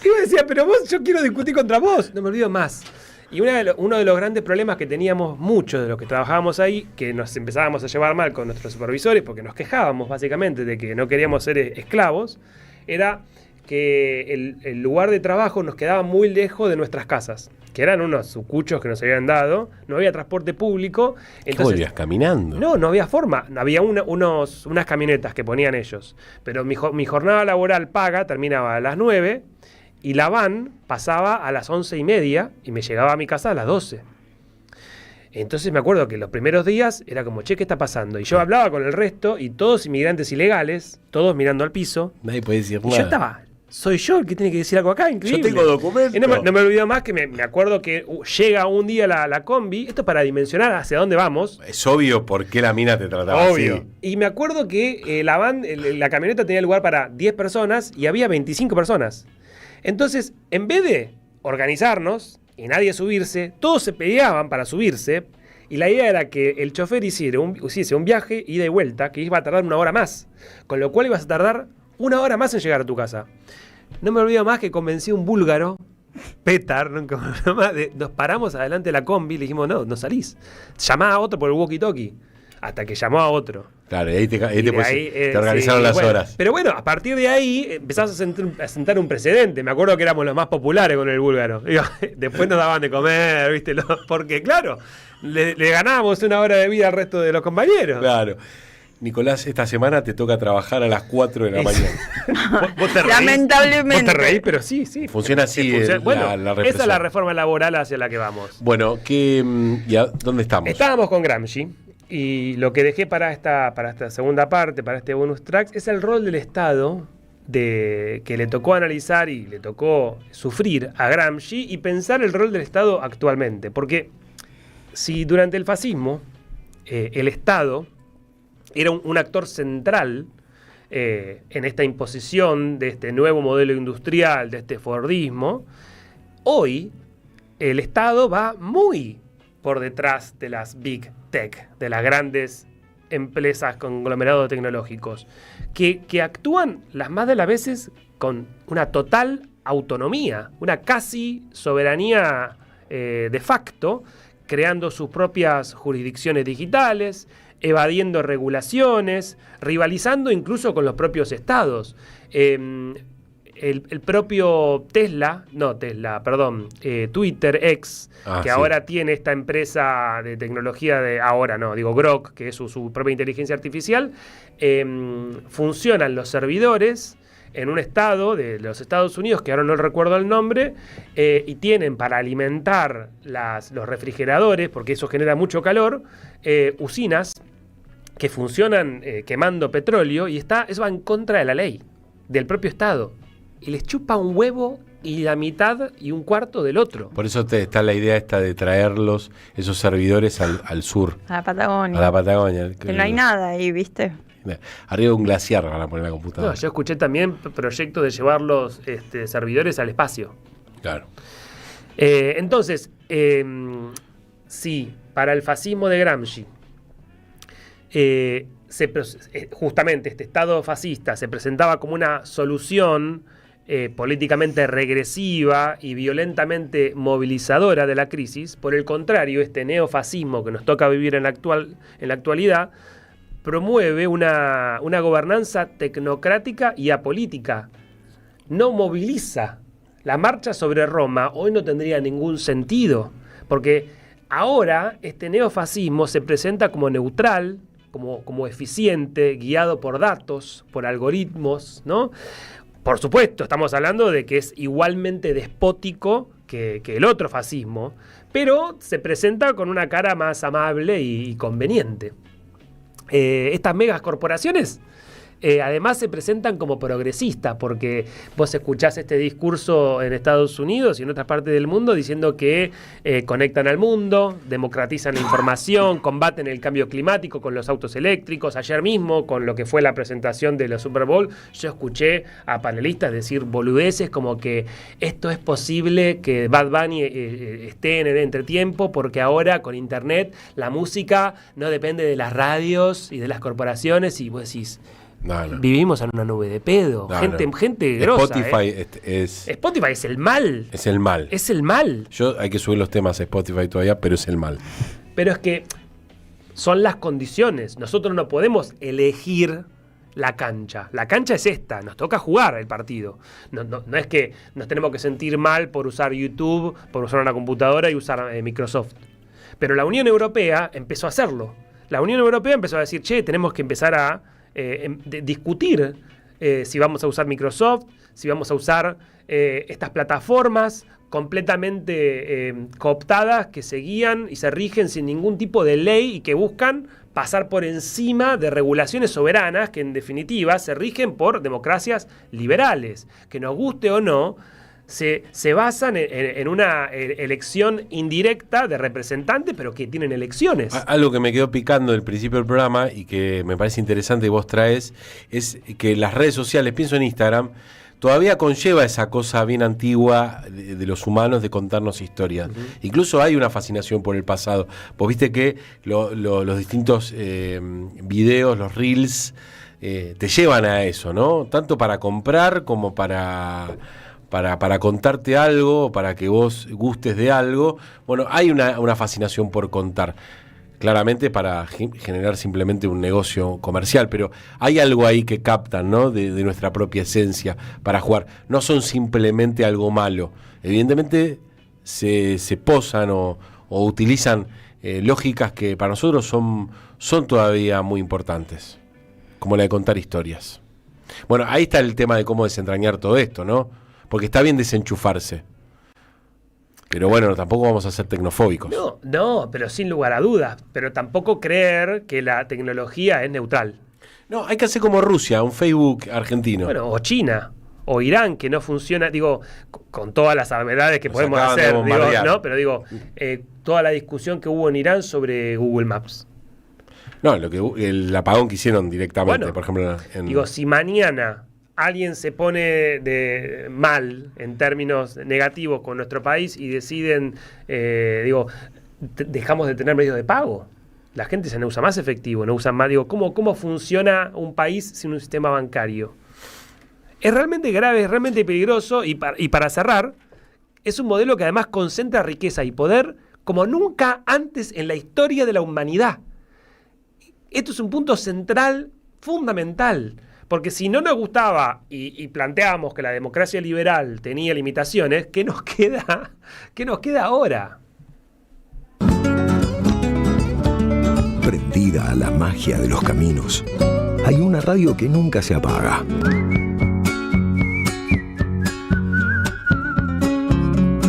yo decía, pero yo quiero discutir contra vos. No me olvido más. Y uno de los grandes problemas que teníamos muchos de los que trabajábamos ahí, que nos empezábamos a llevar mal con nuestros supervisores, porque nos quejábamos básicamente de que no queríamos ser esclavos, era que el lugar de trabajo nos quedaba muy lejos de nuestras casas, que eran unos sucuchos que nos habían dado, no había transporte público. Entonces, ¿volvías caminando? No había forma. Había unas camionetas que ponían ellos. Pero mi jornada laboral paga terminaba a las 9 y la van pasaba a las 11:30 y me llegaba a mi casa a las 12. Entonces me acuerdo que los primeros días era como, che, ¿qué está pasando? Y yo hablaba con el resto y todos inmigrantes ilegales, todos mirando al piso. Nadie puede decir Y nada. yo estaba... Soy yo el que tiene que decir algo acá, increíble. Yo tengo documentos. Y no me olvido más que me acuerdo que llega un día la combi, esto es para dimensionar hacia dónde vamos. Es obvio por qué la mina te trataba Obvio. así. Y me acuerdo que la camioneta tenía lugar para 10 personas y había 25 personas. Entonces, en vez de organizarnos y nadie subirse, todos se peleaban para subirse. Y la idea era que el chofer hiciese un viaje ida y vuelta que iba a tardar 1 hora más. Con lo cual ibas a tardar 1 hora más en llegar a tu casa. No me olvido más que convencí a un búlgaro, Petar, nos paramos adelante de la combi y le dijimos, no salís. Llamá a otro por el walkie-talkie. Hasta que llamó a otro. Claro, y ahí te organizaron las horas. Pero bueno, a partir de ahí empezamos a sentar un precedente. Me acuerdo que éramos los más populares con el búlgaro. Después nos daban de comer, ¿viste? Porque claro, le ganábamos 1 hora de vida al resto de los compañeros. Claro. Nicolás, esta semana te toca trabajar a las 4 de la mañana. ¿Vos te reís? Lamentablemente. Vos te reís, pero sí. Funciona así. Bueno, la esa es la reforma laboral hacia la que vamos. Bueno, ¿dónde estamos? Estábamos con Gramsci. Y lo que dejé para esta segunda parte, para este bonus track, es el rol del Estado que le tocó analizar y le tocó sufrir a Gramsci y pensar el rol del Estado actualmente. Porque si durante el fascismo el Estado era un actor central en esta imposición de este nuevo modelo industrial, de este fordismo, hoy el Estado va muy por detrás de las Big Tech, de las grandes empresas, conglomerados tecnológicos, que actúan las más de las veces con una total autonomía, una casi soberanía de facto, creando sus propias jurisdicciones digitales, evadiendo regulaciones, rivalizando incluso con los propios estados. El propio Twitter X, que ahora tiene esta empresa de tecnología Grok, que es su propia inteligencia artificial, funcionan los servidores en un estado de los Estados Unidos, que ahora no recuerdo el nombre, y tienen para alimentar los refrigeradores, porque eso genera mucho calor, usinas que funcionan quemando petróleo, y eso va en contra de la ley, del propio Estado. Y les chupa un huevo y la mitad y un cuarto del otro. Por eso está la idea esta de traerlos, esos servidores al sur. A la Patagonia. A la Patagonia. Que no hay nada ahí, ¿viste? Arriba de un glaciar van a poner la computadora. No, yo escuché también proyectos de llevar los servidores al espacio. Claro. Entonces, sí, para el fascismo de Gramsci, justamente este Estado fascista se presentaba como una solución políticamente regresiva y violentamente movilizadora de la crisis. Por el contrario, este neofascismo que nos toca vivir en la actualidad promueve una gobernanza tecnocrática y apolítica. No moviliza. La marcha sobre Roma hoy no tendría ningún sentido, porque ahora este neofascismo se presenta como neutral, como eficiente, guiado por datos, por algoritmos, ¿no? Por supuesto, estamos hablando de que es igualmente despótico que el otro fascismo, pero se presenta con una cara más amable y conveniente. Estas megas corporaciones además se presentan como progresistas, porque vos escuchás este discurso en Estados Unidos y en otras partes del mundo diciendo que conectan al mundo, democratizan la información, combaten el cambio climático con los autos eléctricos. Ayer mismo, con lo que fue la presentación de la Super Bowl, yo escuché a panelistas decir boludeces como que esto es posible que Bad Bunny esté en el entretiempo porque ahora con internet la música no depende de las radios y de las corporaciones, y vos decís... No. Vivimos en una nube de pedo. Gente grosa. Spotify Spotify es el mal. Es el mal. Es el mal. Hay que subir los temas a Spotify todavía, pero es el mal. Pero es que son las condiciones. Nosotros no podemos elegir la cancha. La cancha es esta. Nos toca jugar el partido. No es que nos tenemos que sentir mal por usar YouTube, por usar una computadora y usar Microsoft. Pero la Unión Europea empezó a hacerlo. La Unión Europea empezó a decir, tenemos que empezar a discutir si vamos a usar Microsoft, si vamos a usar estas plataformas completamente cooptadas que se guían y se rigen sin ningún tipo de ley y que buscan pasar por encima de regulaciones soberanas que en definitiva se rigen por democracias liberales, que nos guste o no. Se basan en una elección indirecta de representantes, pero que tienen elecciones. Algo que me quedó picando del principio del programa y que me parece interesante que vos traes, es que las redes sociales, pienso en Instagram, todavía conlleva esa cosa bien antigua de los humanos de contarnos historias. Uh-huh. Incluso hay una fascinación por el pasado. Vos viste que los distintos videos, los reels, te llevan a eso, ¿no? Tanto para comprar como para contarte algo, para que vos gustes de algo. Bueno, hay una fascinación por contar. Claramente para generar simplemente un negocio comercial, pero hay algo ahí que captan, ¿no? de nuestra propia esencia para jugar. No son simplemente algo malo. Evidentemente se posan o utilizan lógicas que para nosotros son todavía muy importantes, como la de contar historias. Bueno, ahí está el tema de cómo desentrañar todo esto, ¿no? Porque está bien desenchufarse. Pero bueno, tampoco vamos a ser tecnofóbicos. No, pero sin lugar a dudas. Pero tampoco creer que la tecnología es neutral. No, hay que hacer como Rusia, un Facebook argentino. Bueno, o China. o Irán, que no funciona, digo, con todas las salvedades que Nos podemos acaban de hacer, digo, bombardear. ¿no? Pero digo, toda la discusión que hubo en Irán sobre Google Maps. No, el apagón que hicieron directamente, Bueno, por ejemplo. Digo, si mañana alguien se pone mal en términos negativos con nuestro país y deciden, dejamos de tener medios de pago. La gente se no usa más efectivo, no usa más. Digo, ¿cómo funciona un país sin un sistema bancario? Es realmente grave, es realmente peligroso. Y para cerrar, es un modelo que además concentra riqueza y poder como nunca antes en la historia de la humanidad. Esto es un punto central, fundamental. Porque si no nos gustaba y planteábamos que la democracia liberal tenía limitaciones, ¿qué nos queda ahora? Prendida a la magia de los caminos, hay una radio que nunca se apaga.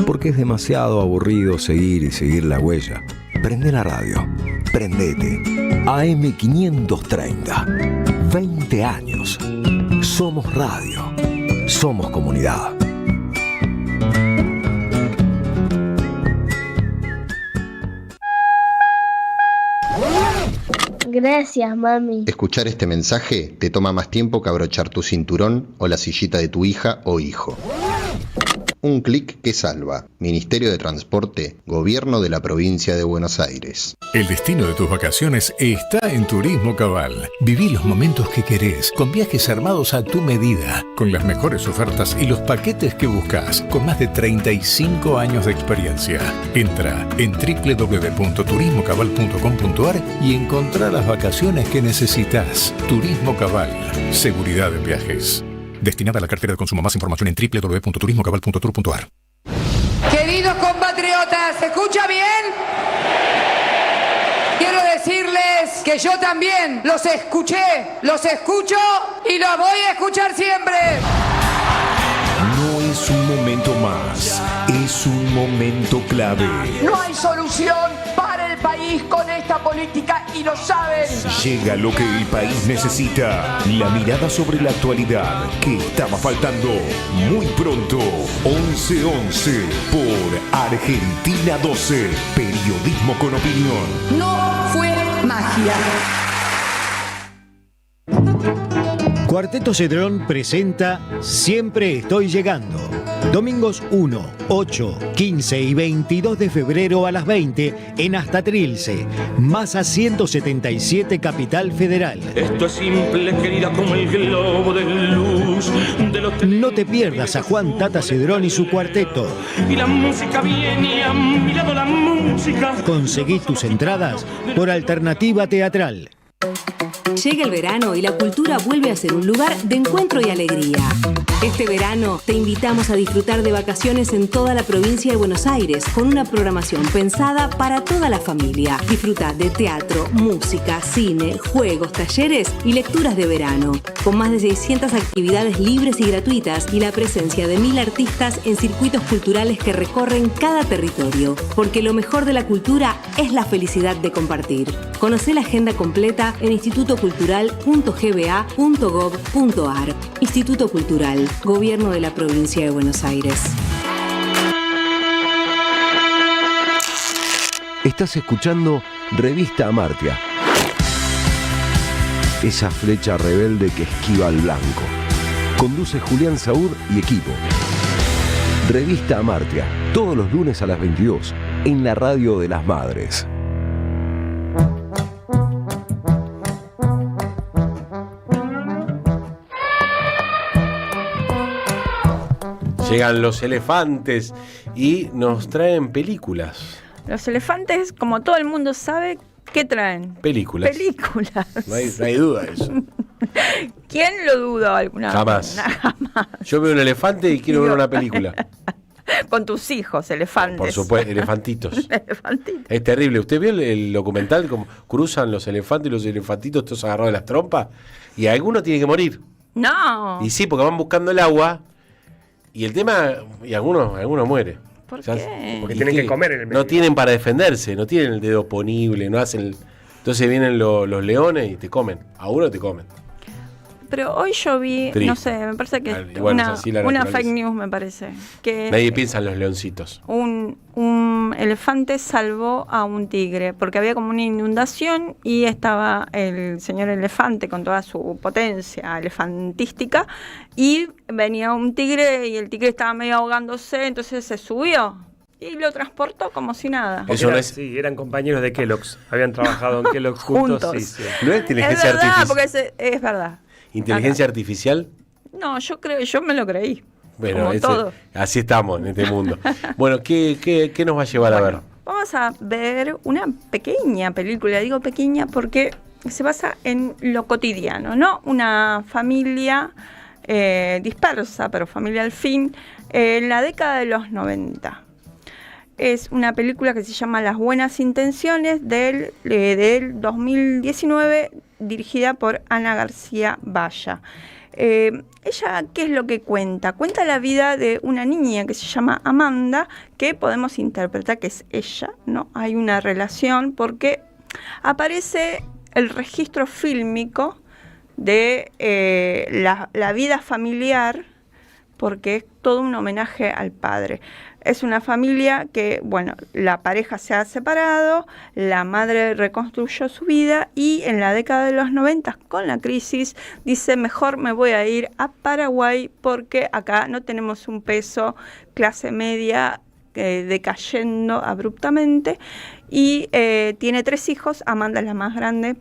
Porque es demasiado aburrido seguir y seguir la huella. Prende la radio. Prendete. AM530. 20 años. Somos radio. Somos comunidad. Gracias, mami. Escuchar este mensaje te toma más tiempo que abrochar tu cinturón o la sillita de tu hija o hijo. Un clic que salva. Ministerio de Transporte, Gobierno de la Provincia de Buenos Aires. El destino de tus vacaciones está en Turismo Cabal. Viví los momentos que querés, con viajes armados a tu medida, con las mejores ofertas y los paquetes que buscas, con más de 35 años de experiencia. Entra en www.turismocabal.com.ar y encontrá las vacaciones que necesitas. Turismo Cabal. Seguridad en viajes. Destinada a la cartera de consumo. Más información en www.turismocabal.tour.ar. Queridos compatriotas, ¿se escucha bien? Quiero decirles que yo también los escuché, los escucho y los voy a escuchar siempre. No es un momento más, es un momento clave. No hay solución para el país con esta política y lo saben. Llega lo que el país necesita. La mirada sobre la actualidad que estaba faltando. Muy pronto, 11:11 por Argentina 12. Periodismo con opinión. No fue magia. Cuarteto Cedrón presenta Siempre Estoy Llegando. Domingos 1, 8, 15 y 22 de febrero a las 20 en Hasta Trilce, Masa 177, Capital Federal. Esto es simple, querida, como el globo de luz de los... No te pierdas a Juan Tata Cedrón y su cuarteto. Y la música viene a mi lado, la música. Conseguí tus entradas por Alternativa Teatral. Llega el verano y la cultura vuelve a ser un lugar de encuentro y alegría. Este verano te invitamos a disfrutar de vacaciones en toda la provincia de Buenos Aires con una programación pensada para toda la familia. Disfruta de teatro, música, cine, juegos, talleres y lecturas de verano. Con más de 600 actividades libres y gratuitas y la presencia de 1000 artistas en circuitos culturales que recorren cada territorio. Porque lo mejor de la cultura es la felicidad de compartir. Conocé la agenda completa en institutocultural.gba.gov.ar. Instituto Cultural, Gobierno de la Provincia de Buenos Aires. Estás escuchando Revista Amartya. Esa flecha rebelde que esquiva al blanco. Conduce Julián Saúd y equipo. Revista Amartya, todos los lunes a las 22, en la radio de las madres. Llegan los elefantes y nos traen películas. Los elefantes, como todo el mundo sabe, ¿qué traen? Películas. Películas. No hay duda de eso. ¿Quién lo duda alguna vez? Jamás. Jamás. Yo veo un elefante y quiero ver una película. Con tus hijos, elefantes. Por supuesto, elefantitos. Es terrible. ¿Usted vio el documental cómo cruzan los elefantes y los elefantitos todos agarrados de las trompas? Y alguno tiene que morir. No. Y sí, porque van buscando el agua. Y el tema, y algunos mueren. ¿Por qué? Porque tienen que comer en el medio. No tienen para defenderse, no tienen el dedo ponible, no hacen. Entonces vienen los leones y te comen. A uno te comen. pero hoy yo vi, Triste. no sé, me parece que es Bueno, es así la una naturaleza. fake news, me parece. Que Nadie piensa en los leoncitos. un elefante salvó a un tigre, porque había como una inundación y estaba el señor elefante con toda su potencia elefantística y venía un tigre y el tigre estaba medio ahogándose, entonces se subió y lo transportó como si nada. Eso no es- Sí, eran compañeros de Kellogg's. Habían trabajado en Kellogg's juntos. Juntos. Sí. ¿No es inteligencia Es verdad, artificial? porque es verdad. ¿Inteligencia artificial? No, yo me lo creí. Bueno, Como todo. así estamos en este mundo. Bueno, ¿qué nos va a llevar a ver? Vamos a ver una pequeña película, digo pequeña porque se basa en lo cotidiano, ¿no? Una familia dispersa, pero familia al fin, en la década de los 90. Es una película que se llama Las Buenas Intenciones del 2019, dirigida por Ana García Valla. Ella, ¿qué es lo que cuenta? Cuenta la vida de una niña que se llama Amanda, que podemos interpretar que es ella, ¿no? Hay una relación porque aparece el registro fílmico de la vida familiar, porque es todo un homenaje al padre. Es una familia que, bueno, la pareja se ha separado, la madre reconstruyó su vida y en la década de los 90, con la crisis, dice, mejor me voy a ir a Paraguay porque acá no tenemos un peso, clase media decayendo abruptamente. Y tiene 3 hijos, Amanda es la más grande.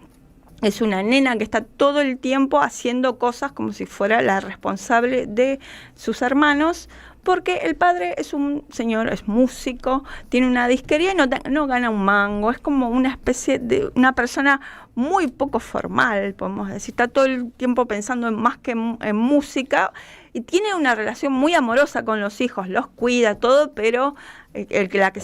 Es una nena que está todo el tiempo haciendo cosas como si fuera la responsable de sus hermanos, porque el padre es un señor, es músico, tiene una disquería y no gana un mango, es como una especie de una persona muy poco formal, podemos decir, está todo el tiempo pensando en más que en música y tiene una relación muy amorosa con los hijos, los cuida, todo, pero la que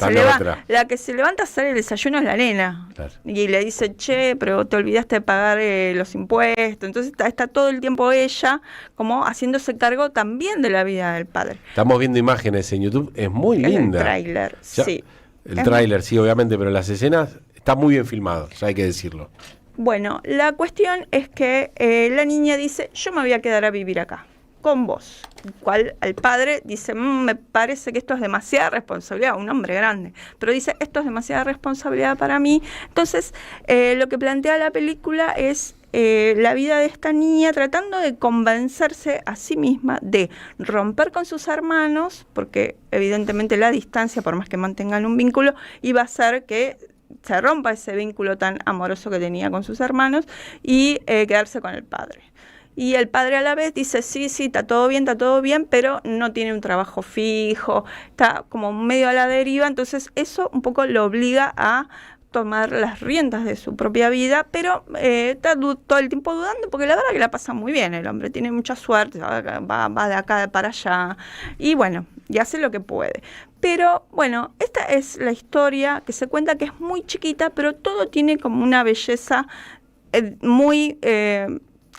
se levanta a hacer el desayuno es la nena. Claro. Y le dice, che, pero te olvidaste de pagar los impuestos. Entonces está todo el tiempo ella como haciéndose cargo también de la vida del padre. Estamos viendo imágenes en YouTube, es muy linda. El tráiler, sí. El tráiler, sí, obviamente, pero las escenas está muy bien filmado, hay que decirlo. Bueno, la cuestión es que la niña dice, yo me voy a quedar a vivir acá, con vos. Cual el padre dice, me parece que esto es demasiada responsabilidad, un hombre grande, pero dice, esto es demasiada responsabilidad para mí. Entonces, lo que plantea la película es la vida de esta niña tratando de convencerse a sí misma de romper con sus hermanos, porque evidentemente la distancia, por más que mantengan un vínculo, iba a hacer que se rompa ese vínculo tan amoroso que tenía con sus hermanos y quedarse con el padre. Y el padre a la vez dice, sí, está todo bien, pero no tiene un trabajo fijo, está como medio a la deriva, entonces eso un poco lo obliga a tomar las riendas de su propia vida, pero está todo el tiempo dudando, porque la verdad que la pasa muy bien el hombre, tiene mucha suerte, va de acá para allá, y bueno, y hace lo que puede. Pero bueno, esta es la historia que se cuenta, que es muy chiquita, pero todo tiene como una belleza muy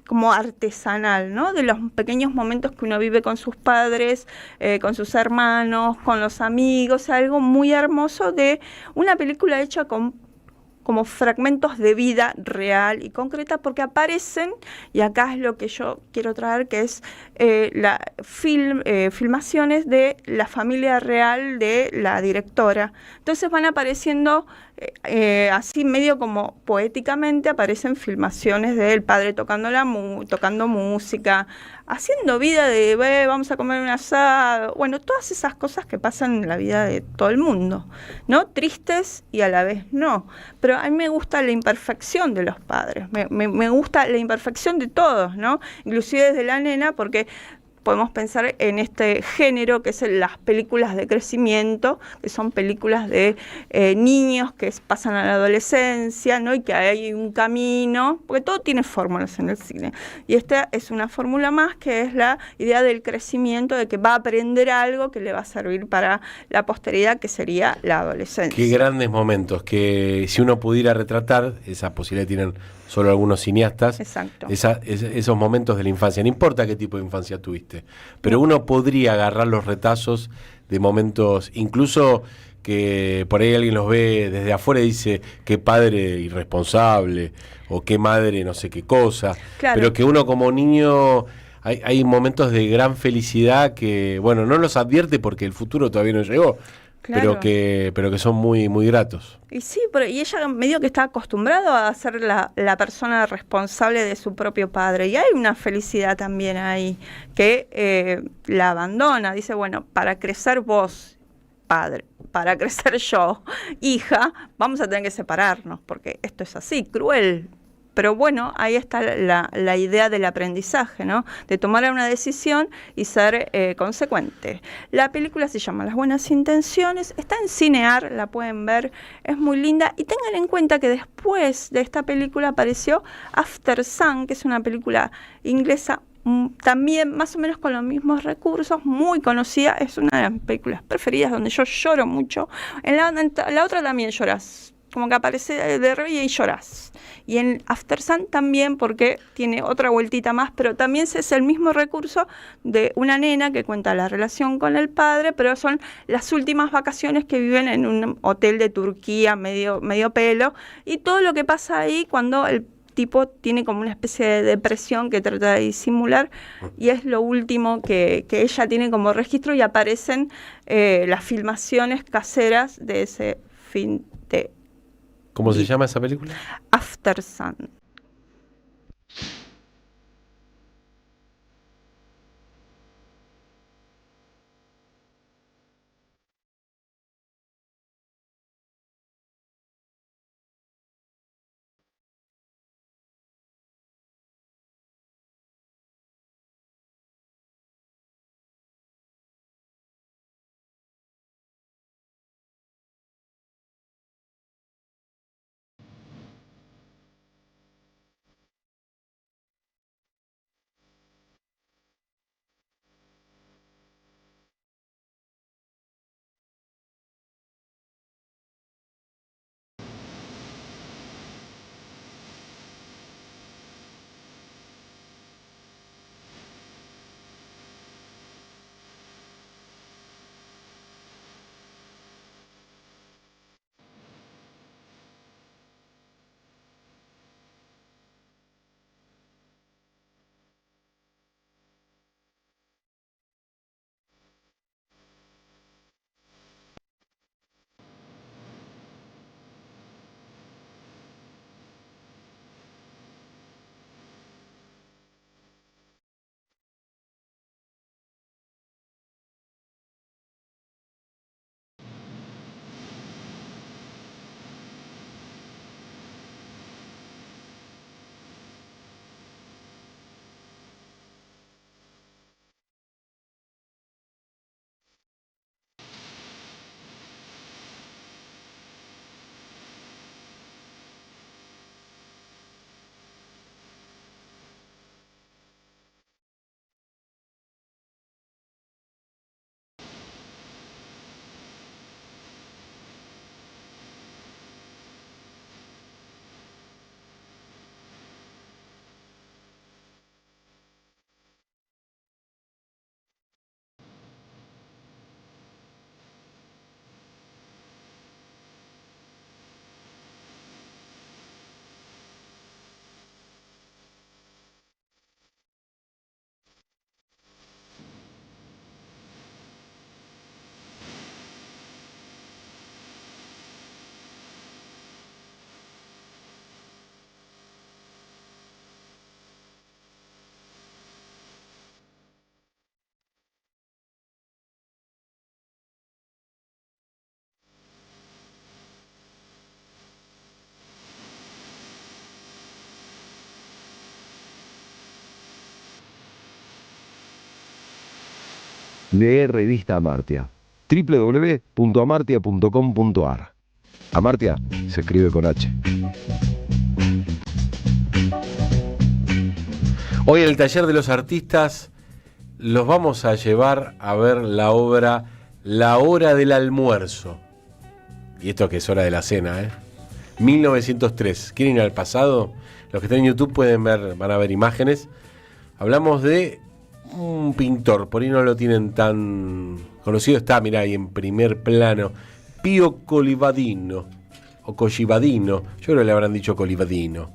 como artesanal, ¿no? De los pequeños momentos que uno vive con sus padres, con sus hermanos, con los amigos, algo muy hermoso de una película hecha con como fragmentos de vida real y concreta, porque aparecen, y acá es lo que yo quiero traer, que es filmaciones de la familia real de la directora. Entonces van apareciendo, así medio como poéticamente, aparecen filmaciones del padre tocando música, haciendo vida de, vamos a comer un asado, bueno, todas esas cosas que pasan en la vida de todo el mundo, ¿no? Tristes y a la vez no. Pero a mí me gusta la imperfección de los padres, me gusta la imperfección de todos, ¿no? Inclusive desde la nena, porque podemos pensar en este género que es las películas de crecimiento, que son películas de niños que pasan a la adolescencia, ¿no? Y que hay un camino, porque todo tiene fórmulas en el cine. Y esta es una fórmula más, que es la idea del crecimiento, de que va a aprender algo que le va a servir para la posteridad, que sería la adolescencia. Qué grandes momentos, que si uno pudiera retratar, esa posibilidad tienen solo algunos cineastas. Exacto. Esos momentos de la infancia, no importa qué tipo de infancia tuviste, pero uno podría agarrar los retazos de momentos, incluso que por ahí alguien los ve desde afuera y dice qué padre irresponsable o qué madre no sé qué cosa, Claro. pero que uno como niño hay momentos de gran felicidad que, bueno, no los advierte porque el futuro todavía no llegó, Claro. pero que son muy, muy gratos. Y sí, y ella medio que está acostumbrado a ser la persona responsable de su propio padre. Y hay una felicidad también ahí, que la abandona. Dice, bueno, para crecer vos, padre, para crecer yo, hija, vamos a tener que separarnos, porque esto es así, cruel. Pero bueno, ahí está la idea del aprendizaje, ¿no? De tomar una decisión y ser consecuente. La película se llama Las Buenas Intenciones, está en Cinear, la pueden ver, es muy linda. Y tengan en cuenta que después de esta película apareció After Sun, que es una película inglesa, también más o menos con los mismos recursos, muy conocida, es una de las películas preferidas donde yo lloro mucho. En la otra también lloras, como que aparece de rey y lloras. Y en After Sun también, porque tiene otra vueltita más, pero también es el mismo recurso de una nena que cuenta la relación con el padre, pero son las últimas vacaciones que viven en un hotel de Turquía, medio pelo, y todo lo que pasa ahí cuando el tipo tiene como una especie de depresión que trata de disimular, y es lo último que ella tiene como registro, y aparecen las filmaciones caseras de ese fin de... ¿Cómo se llama esa película? After Sun. Lee Revista Amartya. www.amartya.com.ar. Amartya se escribe con H. Hoy en el taller de los artistas los vamos a llevar a ver la obra La Hora del Almuerzo. Y esto que es hora de la cena, 1903. ¿Quieren ir al pasado? Los que están en YouTube van a ver imágenes. Hablamos de un pintor, por ahí no lo tienen tan conocido, está, mirá, ahí en primer plano, Pío Colivadino, o Collivadino, yo creo que le habrán dicho Colivadino.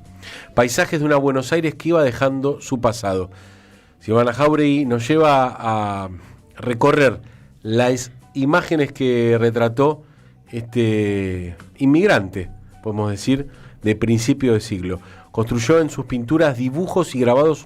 Paisajes de una Buenos Aires que iba dejando su pasado. Silvana Jauregui nos lleva a recorrer las imágenes que retrató este inmigrante, podemos decir, de principio de siglo. Construyó en sus pinturas dibujos y grabados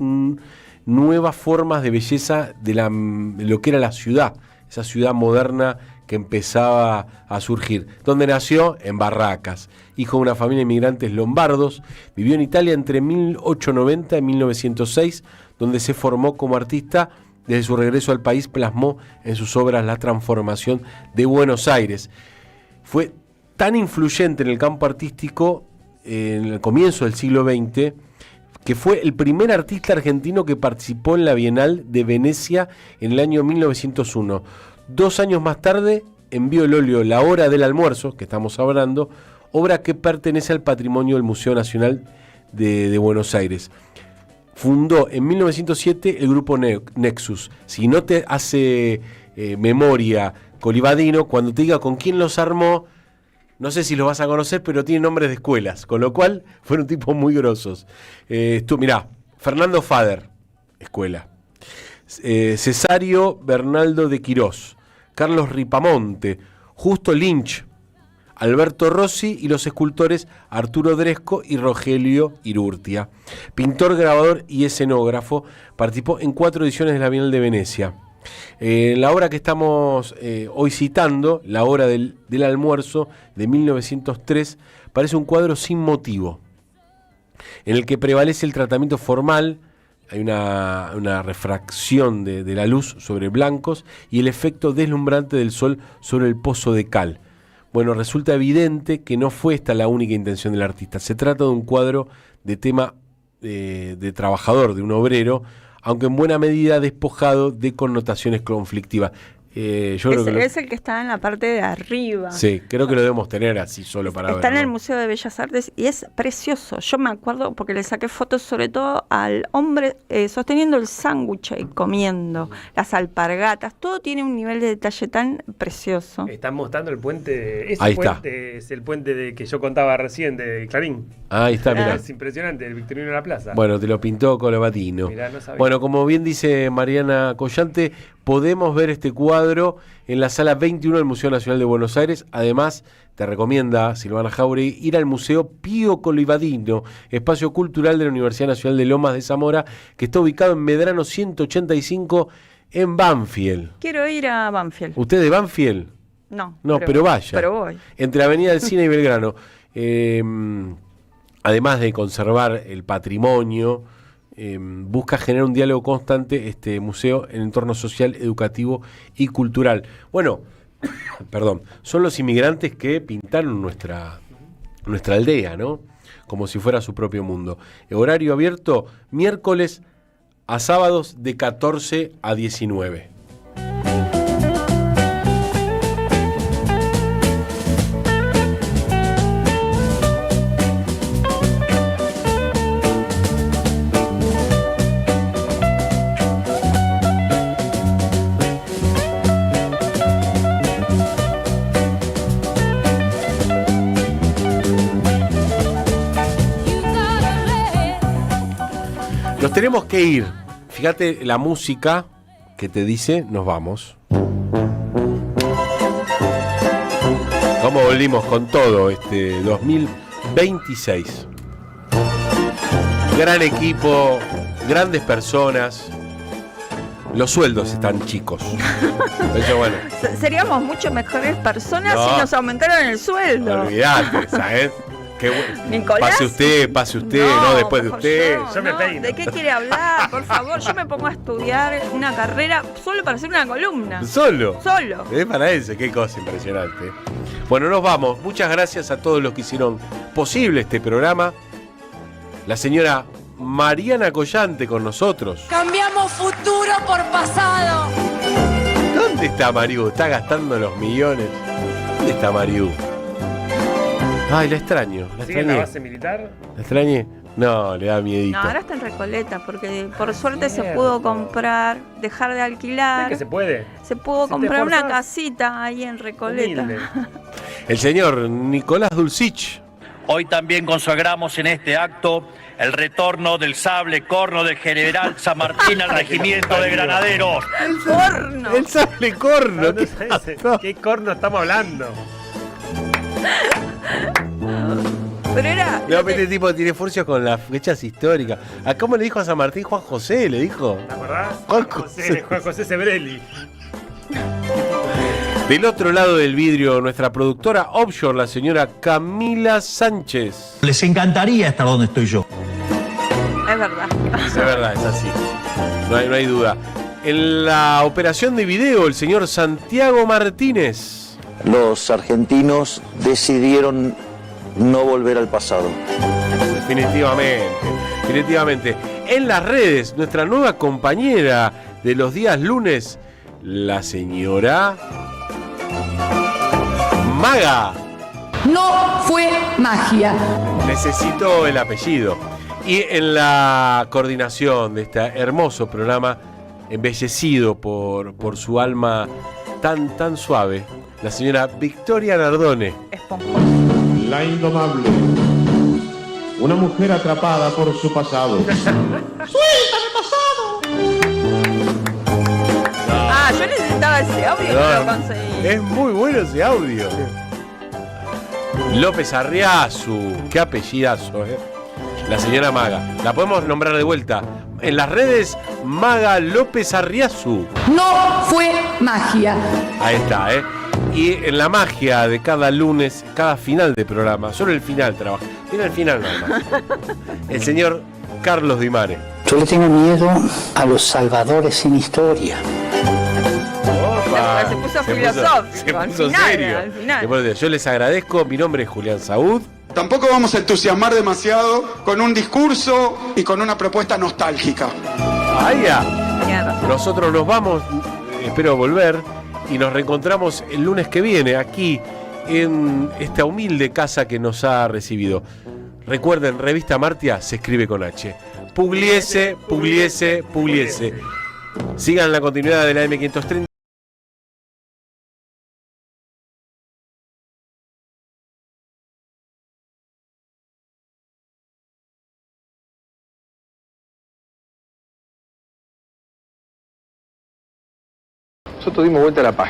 nuevas formas de belleza de lo que era la ciudad, esa ciudad moderna que empezaba a surgir. Donde nació, en Barracas, hijo de una familia de inmigrantes lombardos, vivió en Italia entre 1890 y 1906, donde se formó como artista. Desde su regreso al país plasmó en sus obras la transformación de Buenos Aires. Fue tan influyente en el campo artístico en el comienzo del siglo XX, que fue el primer artista argentino que participó en la Bienal de Venecia en el año 1901. 2 años más tarde envió el óleo La Hora del Almuerzo, que estamos hablando, obra que pertenece al patrimonio del Museo Nacional de Buenos Aires. Fundó en 1907 el grupo Nexus. Si no te hace memoria Colivadino, cuando te diga con quién los armó, no sé si los vas a conocer, pero tiene nombres de escuelas, con lo cual fueron tipos muy grosos. Mirá, Fernando Fader, escuela. Cesario Bernaldo de Quirós, Carlos Ripamonte, Justo Lynch, Alberto Rossi y los escultores Arturo Dresco y Rogelio Irurtia. Pintor, grabador y escenógrafo, participó en 4 ediciones de la Bienal de Venecia. La obra que estamos hoy citando, La Hora del Almuerzo, de 1903, parece un cuadro sin motivo, en el que prevalece el tratamiento formal. Hay una refracción de la luz sobre blancos y el efecto deslumbrante del sol sobre el pozo de cal. Bueno, resulta evidente que no fue esta la única intención del artista. Se trata de un cuadro de tema de trabajador, de un obrero, aunque en buena medida despojado de connotaciones conflictivas. Es el que está en la parte de arriba. Sí, creo que lo debemos tener así solo para ver. Está en el Museo de Bellas Artes y es precioso. Yo me acuerdo porque le saqué fotos sobre todo al hombre sosteniendo el sándwich y comiendo, las alpargatas. Todo tiene un nivel de detalle tan precioso. Están mostrando el puente. Ese Ahí puente es el puente que yo contaba recién de Clarín. Ahí está, mirá. Es impresionante, el Victorino de la Plaza. Bueno, te lo pintó Colivadino. Mirá, no sabía. Bueno, como bien dice Mariana Collante, podemos ver este cuadro en la sala 21 del Museo Nacional de Buenos Aires. Además, te recomienda Silvana Jauregui ir al Museo Pío Colivadino, espacio cultural de la Universidad Nacional de Lomas de Zamora, que está ubicado en Medrano 185 en Banfield. Quiero ir a Banfield. ¿Usted de Banfield? No, pero vaya. Pero voy. Entre Avenida del Cine y Belgrano. Además de conservar el patrimonio, busca generar un diálogo constante este museo en entorno social, educativo y cultural. Bueno, perdón, son los inmigrantes que pintaron nuestra aldea, ¿no? Como si fuera su propio mundo. Horario abierto miércoles a sábados de 14 a 19. Nos tenemos que ir. Fíjate la música que te dice nos vamos. Cómo volvimos con todo este 2026. Gran equipo, grandes personas. Los sueldos están chicos. Pero bueno. Seríamos mucho mejores personas si nos aumentaran el sueldo. Olvídate, ¿sabes? Nicolás, pase usted, no después de usted. Yo me peino. ¿De qué quiere hablar? Por favor, yo me pongo a estudiar una carrera solo para hacer una columna. ¿Solo? Solo. Es para eso, qué cosa impresionante. Bueno, nos vamos. Muchas gracias a todos los que hicieron posible este programa. La señora Mariana Collante con nosotros. Cambiamos futuro por pasado. ¿Dónde está Mariú? ¿Está gastando los millones? ¿Dónde está Mariú? Ay, la extraño. ¿Sigue en la base militar? ¿La extrañé? No, le da miedito. No, ahora está en Recoleta, porque por suerte se pudo comprar, dejar de alquilar. ¿Es que se puede? Se pudo comprar una casita ahí en Recoleta. Humilde. El señor Nicolás Dulcich. Hoy también consagramos en este acto el retorno del sable corno del general San Martín al regimiento de granaderos. ¡El corno! El sable corno. ¿Qué corno estamos hablando? Pero era... No, pero este tipo tiene furcios con las fechas históricas. ¿A cómo le dijo a San Martín? Juan José, le dijo. ¿Te acordás? Juan José Sebrelli. Del otro lado del vidrio, nuestra productora offshore, la señora Camila Sánchez. Les encantaría estar donde estoy yo. Es verdad. Es verdad, es así. No hay duda. En la operación de video, el señor Santiago Martínez. Los argentinos decidieron no volver al pasado. Definitivamente. En las redes, nuestra nueva compañera de los días lunes, la señora Maga. No fue magia. Necesito el apellido. Y en la coordinación de este hermoso programa, embellecido por su alma tan suave, la señora Victoria Nardone. La indomable. Una mujer atrapada por su pasado. ¡Suéltame pasado! Yo necesitaba ese audio y no lo conseguí. Es muy bueno ese audio. López Arriazu, qué apellidazo, La señora Maga. La podemos nombrar de vuelta. En las redes, Maga López Arriazu. No fue magia. Ahí está, Y en la magia de cada lunes, cada final de programa, solo el final trabaja. Mira el final nada más. El señor Carlos Di Mare. Yo le tengo miedo a los salvadores sin historia. Se puso filosófico, al final. Yo les agradezco, mi nombre es Julián Saúd. Tampoco vamos a entusiasmar demasiado con un discurso y con una propuesta nostálgica. Nosotros nos vamos, espero volver, y nos reencontramos el lunes que viene aquí en esta humilde casa que nos ha recibido. Recuerden, Revista Martia se escribe con H. Pugliese. Sigan la continuidad de la M530. Nosotros dimos vuelta a la página.